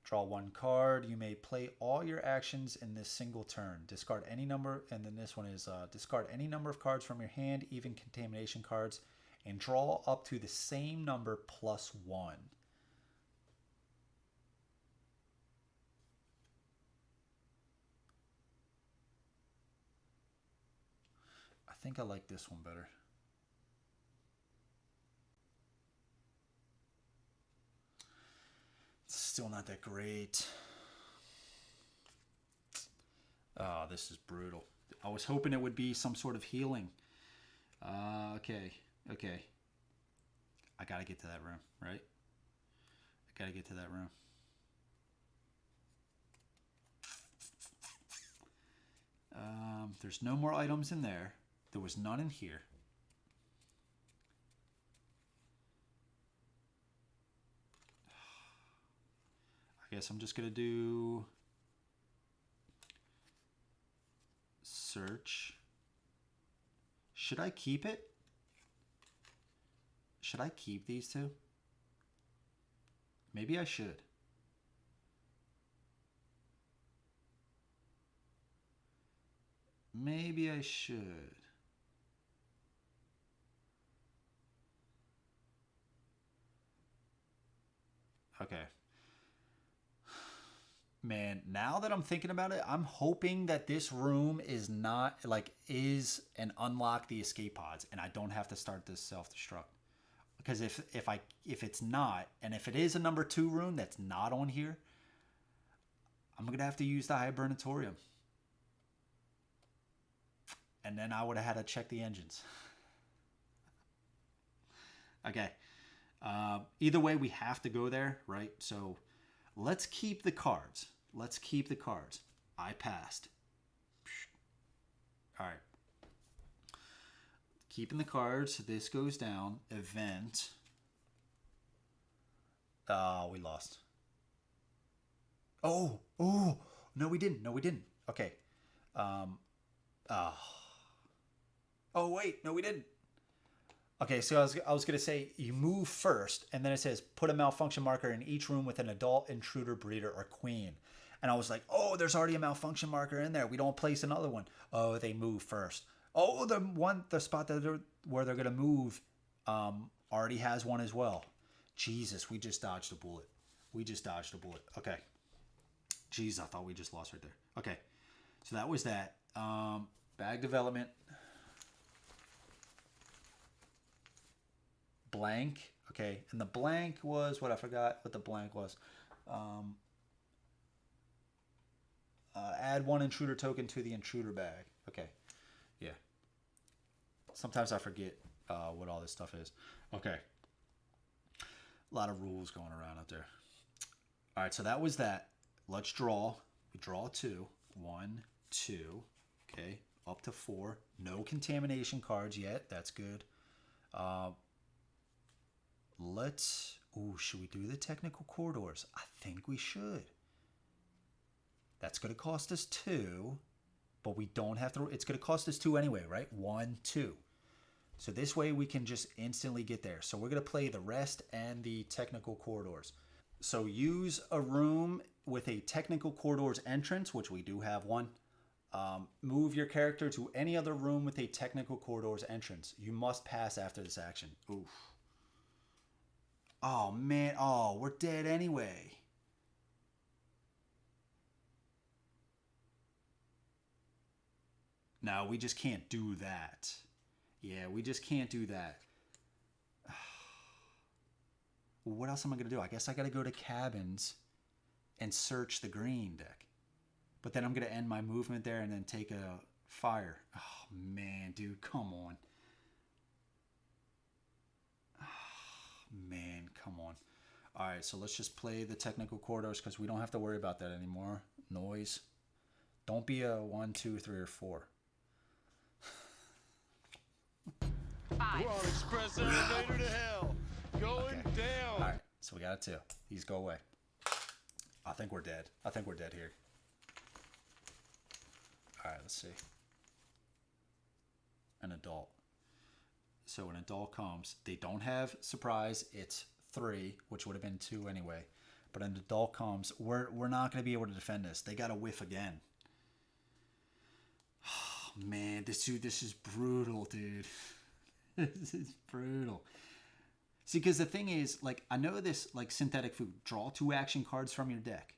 Draw 1 card. You may play all your actions in this single turn. Discard any number. And then this one is discard any number of cards from your hand, even contamination cards, and draw up to the same number plus 1. I think I like this one better. It's still not that great. Oh, this is brutal. I was hoping it would be some sort of healing. Okay. I gotta get to that room, right? I gotta get to that room. There's no more items in there. There was none in here. I guess I'm just gonna do search. Should I keep it? Should I keep these two? Maybe I should. Maybe I should. Okay. Man, now that I'm thinking about it, I'm hoping that this room is not is an unlock the escape pods and I don't have to start this self-destruct. Because if it's not, and if it is a number 2 room that's not on here, I'm gonna have to use the hibernatorium. And then I would have had to check the engines. Okay. Either way, we have to go there, right? So let's keep the cards. I passed. All right. Keeping the cards. This goes down. Event. Oh, we lost. Oh. No, we didn't. Okay. Oh, wait. No, we didn't. Okay, so I was going to say you move first, and then it says put a malfunction marker in each room with an adult, intruder, breeder, or queen. And I was like, oh, there's already a malfunction marker in there. We don't place another one. Oh, they move first. Oh, the spot where they're going to move already has one as well. Jesus, we just dodged a bullet. We just dodged a bullet. Okay. Jeez, I thought we just lost right there. Okay. So that was that. Bag development. Blank. Okay. And the blank was what? I forgot what the blank was. Add 1 intruder token to the intruder bag. Okay. Yeah. Sometimes I forget what all this stuff is. Okay. A lot of rules going around out there. All right, so that was that. Let's draw. We draw 2. 1, 2. Okay, up to 4. No contamination cards yet. That's good. Let's... Ooh, should we do the technical corridors? I think we should. That's going to cost us 2, but we don't have to... It's going to cost us 2 anyway, right? 1, 2. So this way we can just instantly get there. So we're going to play the rest and the technical corridors. So use a room with a technical corridors entrance, which we do have one. Move your character to any other room with a technical corridors entrance. You must pass after this action. Oof. Oh, man. Oh, we're dead anyway. No, we just can't do that. Yeah, we just can't do that. What else am I going to do? I guess I got to go to cabins and search the green deck. But then I'm going to end my movement there and then take a fire. Oh, man, dude, come on. Oh, man, come on. All right, so let's just play the technical corridors because we don't have to worry about that anymore. Noise. Don't be a 1, 2, 3, or 4. We're on express elevator to hell. Going down. All right, so we got a 2. These go away. I think we're dead. I think we're dead here. All right, let's see. An adult. So an adult comes. They don't have surprise. It's 3, which would have been 2 anyway. But an adult comes. We're not going to be able to defend this. They got to whiff again. Oh, man, this is brutal, dude. This is brutal. See, because the thing is, like, I know this, like, synthetic food. Draw 2 action cards from your deck.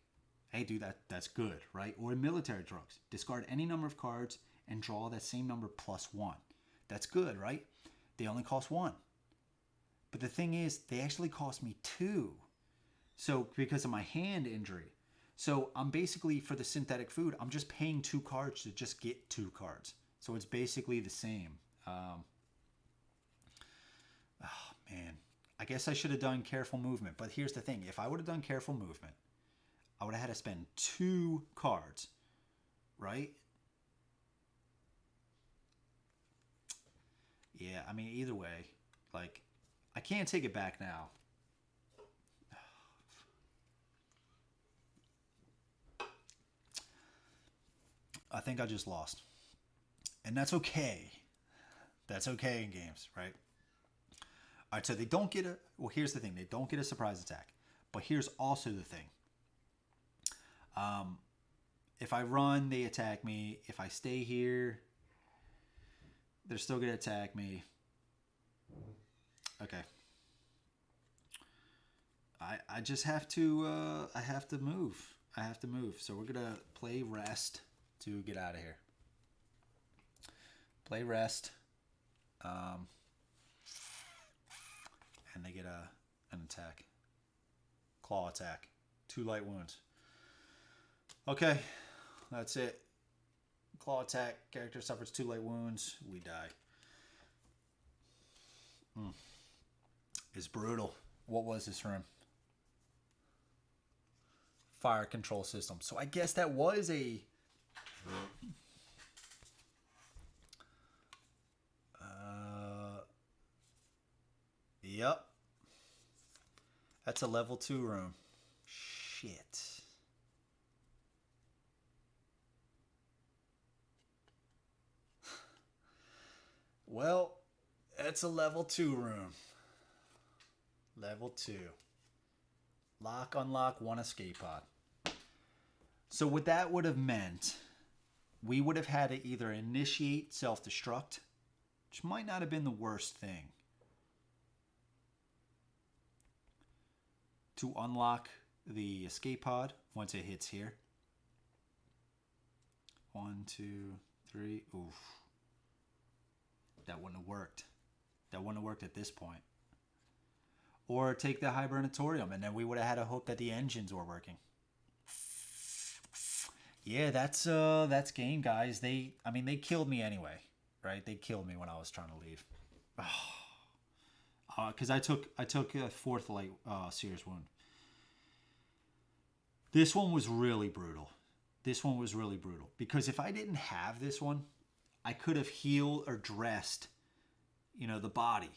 Hey, dude, that's good, right? Or military drugs. Discard any number of cards and draw that same number plus 1. That's good, right? They only cost 1. But the thing is, they actually cost me 2. So, because of my hand injury. So, I'm basically, for the synthetic food, I'm just paying 2 cards to just get 2 cards. So, it's basically the same. Oh, man. I guess I should have done careful movement. But here's the thing. If I would have done careful movement, I would have had to spend 2 cards, right? Yeah, I mean, either way, like, I can't take it back now. I think I just lost. And that's okay. That's okay in games, right? All right, so they don't get a... Well, here's the thing. They don't get a surprise attack. But here's also the thing. If I run, they attack me. If I stay here, they're still going to attack me. Okay. I just have to... I have to move. I have to move. So we're going to play rest to get out of here. Play rest. And they get an attack. Claw attack. 2 light wounds. Okay. That's it. Claw attack. Character suffers 2 light wounds. We die. It's brutal. What was this room? Fire control system. So I guess that was a... Yep. That's a level 2 room. Shit. Well, it's a level 2 room. Level 2. Lock, unlock, 1 escape pod. So what that would have meant, we would have had to either initiate self-destruct, which might not have been the worst thing. to unlock the escape pod once it hits here. 1, 2, 3. Oof. That wouldn't have worked. That wouldn't have worked at this point. Or take the hibernatorium, and then we would have had a hope that the engines were working. Yeah, that's game, guys. They killed me anyway, right? They killed me when I was trying to leave. Because I took a 4th light serious wound. This one was really brutal. Because if I didn't have this one, I could have healed or dressed, the body,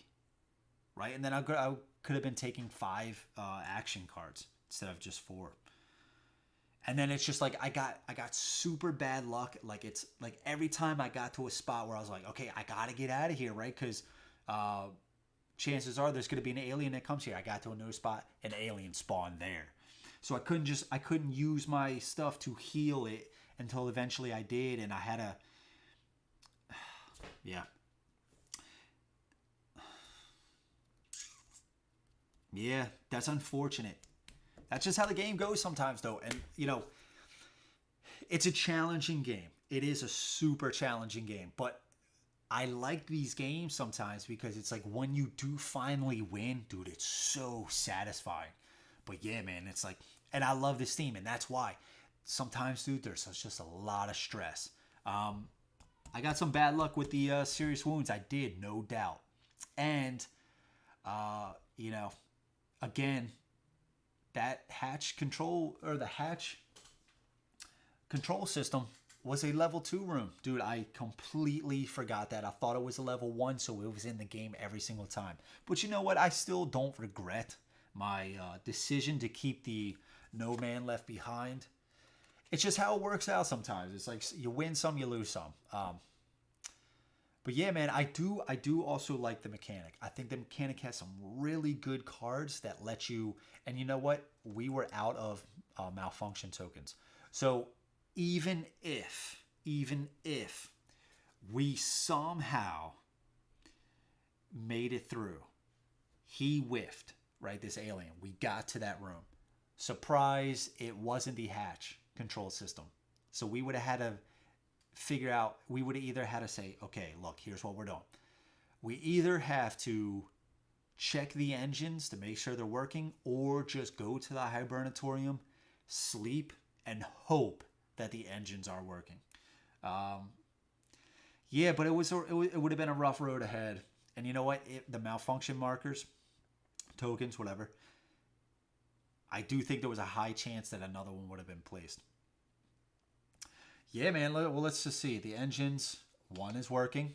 right? And then I could have been taking 5 action cards instead of just 4. And then it's just like I got super bad luck. Like it's like every time I got to a spot where I was like, okay, I gotta get out of here, right? Because chances are there's gonna be an alien that comes here. I got to a new spot, an alien spawned there. So I couldn't use my stuff to heal it until eventually I did, and I had a Yeah, that's unfortunate. That's just how the game goes sometimes, though. And, it's a challenging game. It is a super challenging game. But I like these games sometimes because it's like when you do finally win, dude, it's so satisfying. But yeah, man, it's like, and I love this theme, and that's why. Sometimes, dude, there's just a lot of stress. I got some bad luck with the serious wounds. I did, no doubt. And, again, that hatch control, or the hatch control system was a level 2 room. Dude, I completely forgot that. I thought it was a level 1, so it was in the game every single time. But you know what? I still don't regret my decision to keep the No Man Left Behind. It's just how it works out sometimes. It's like you win some, you lose some. But yeah, man, I do also like the mechanic. I think the mechanic has some really good cards that let you, and you know what? We were out of malfunction tokens. So even if we somehow made it through, he whiffed, right? This alien. We got to that room. Surprise, it wasn't the hatch control system. So we would have had to figure out, we would have either had to say, okay, look, here's what we're doing. We either have to check the engines to make sure they're working, or just go to the hibernatorium, sleep, and hope that the engines are working. Yeah, but it would have been a rough road ahead. And you know what? The malfunction markers, tokens, whatever, I do think there was a high chance that another one would have been placed. Yeah, man. Well, let's just see. The engines, one is working.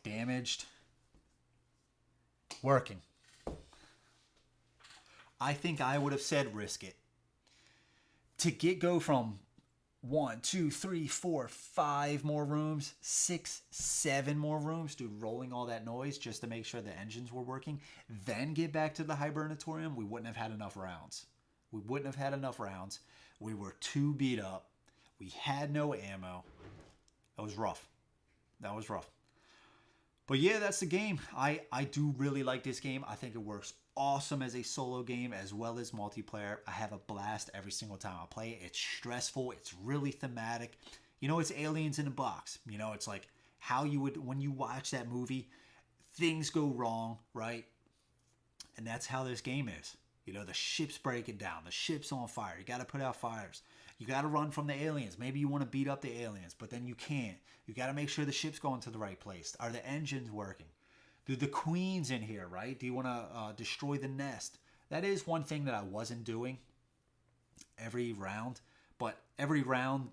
Damaged. Working. I think I would have said risk it. To go from 1, 2, 3, 4, 5 more rooms, 6, 7 more rooms, dude, rolling all that noise just to make sure the engines were working, then get back to the hibernatorium, we wouldn't have had enough rounds. We were too beat up. We had no ammo. That was rough. But yeah, that's the game. I do really like this game. I think it works awesome as a solo game as well as multiplayer. I have a blast every single time I play it. It's stressful. It's really thematic. It's aliens in a box. It's like how you would, when you watch that movie, things go wrong, right? And that's how this game is. The ship's breaking down. The ship's on fire. You got to put out fires. You got to run from the aliens. Maybe you want to beat up the aliens, but then you can't. You got to make sure the ship's going to the right place. Are the engines working? Do the queens in here, right? Do you want to destroy the nest? That is one thing that I wasn't doing every round. But every round,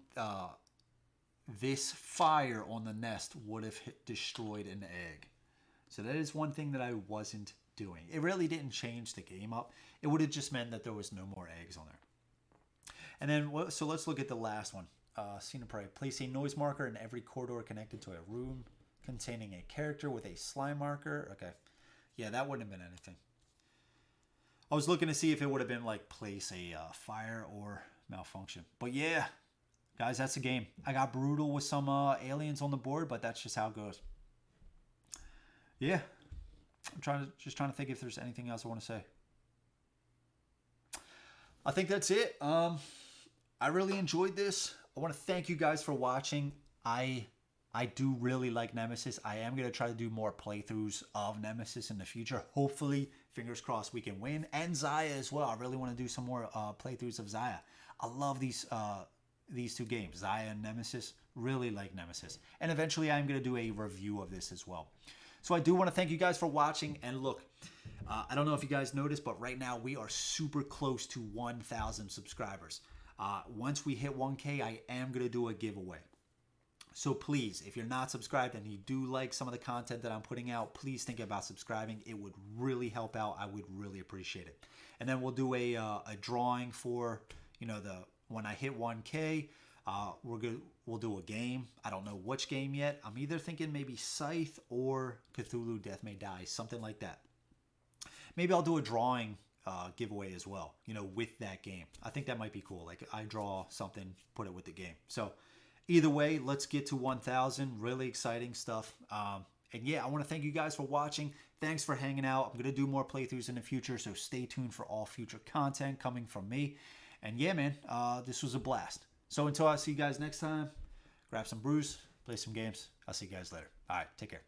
this fire on the nest would have destroyed an egg. So that is one thing that I wasn't doing. It really didn't change the game up. It would have just meant that there was no more eggs on there. And then, so let's look at the last one. Scene of prey. Place a noise marker in every corridor connected to a room containing a character with a slime marker. Okay. Yeah, that wouldn't have been anything. I was looking to see if it would have been like place a fire or malfunction. But yeah, guys, that's the game. I got brutal with some aliens on the board, but that's just how it goes. Yeah. I'm just trying to think if there's anything else I want to say. I think that's it. I really enjoyed this. I want to thank you guys for watching. I do really like Nemesis. I am going to try to do more playthroughs of Nemesis in the future. Hopefully, fingers crossed, we can win. And Zaya as well. I really want to do some more playthroughs of Zaya. I love these two games, Zaya and Nemesis. Really like Nemesis. And eventually, I'm going to do a review of this as well. So I do want to thank you guys for watching. And look, I don't know if you guys noticed, but right now we are super close to 1,000 subscribers. Once we hit 1K, I am going to do a giveaway. So please, if you're not subscribed and you do like some of the content that I'm putting out, please think about subscribing. It would really help out. I would really appreciate it. And then we'll do a drawing for, when I hit 1K, we'll do a game. I don't know which game yet. I'm either thinking maybe Scythe or Cthulhu Death May Die, something like that. Maybe I'll do a drawing giveaway as well, with that game. I think that might be cool. Like I draw something, put it with the game. So either way, let's get to 1,000. Really exciting stuff. And yeah, I want to thank you guys for watching. Thanks for hanging out. I'm going to do more playthroughs in the future, so stay tuned for all future content coming from me. And yeah, man, this was a blast. So until I see you guys next time, grab some brews, play some games. I'll see you guys later. All right, take care.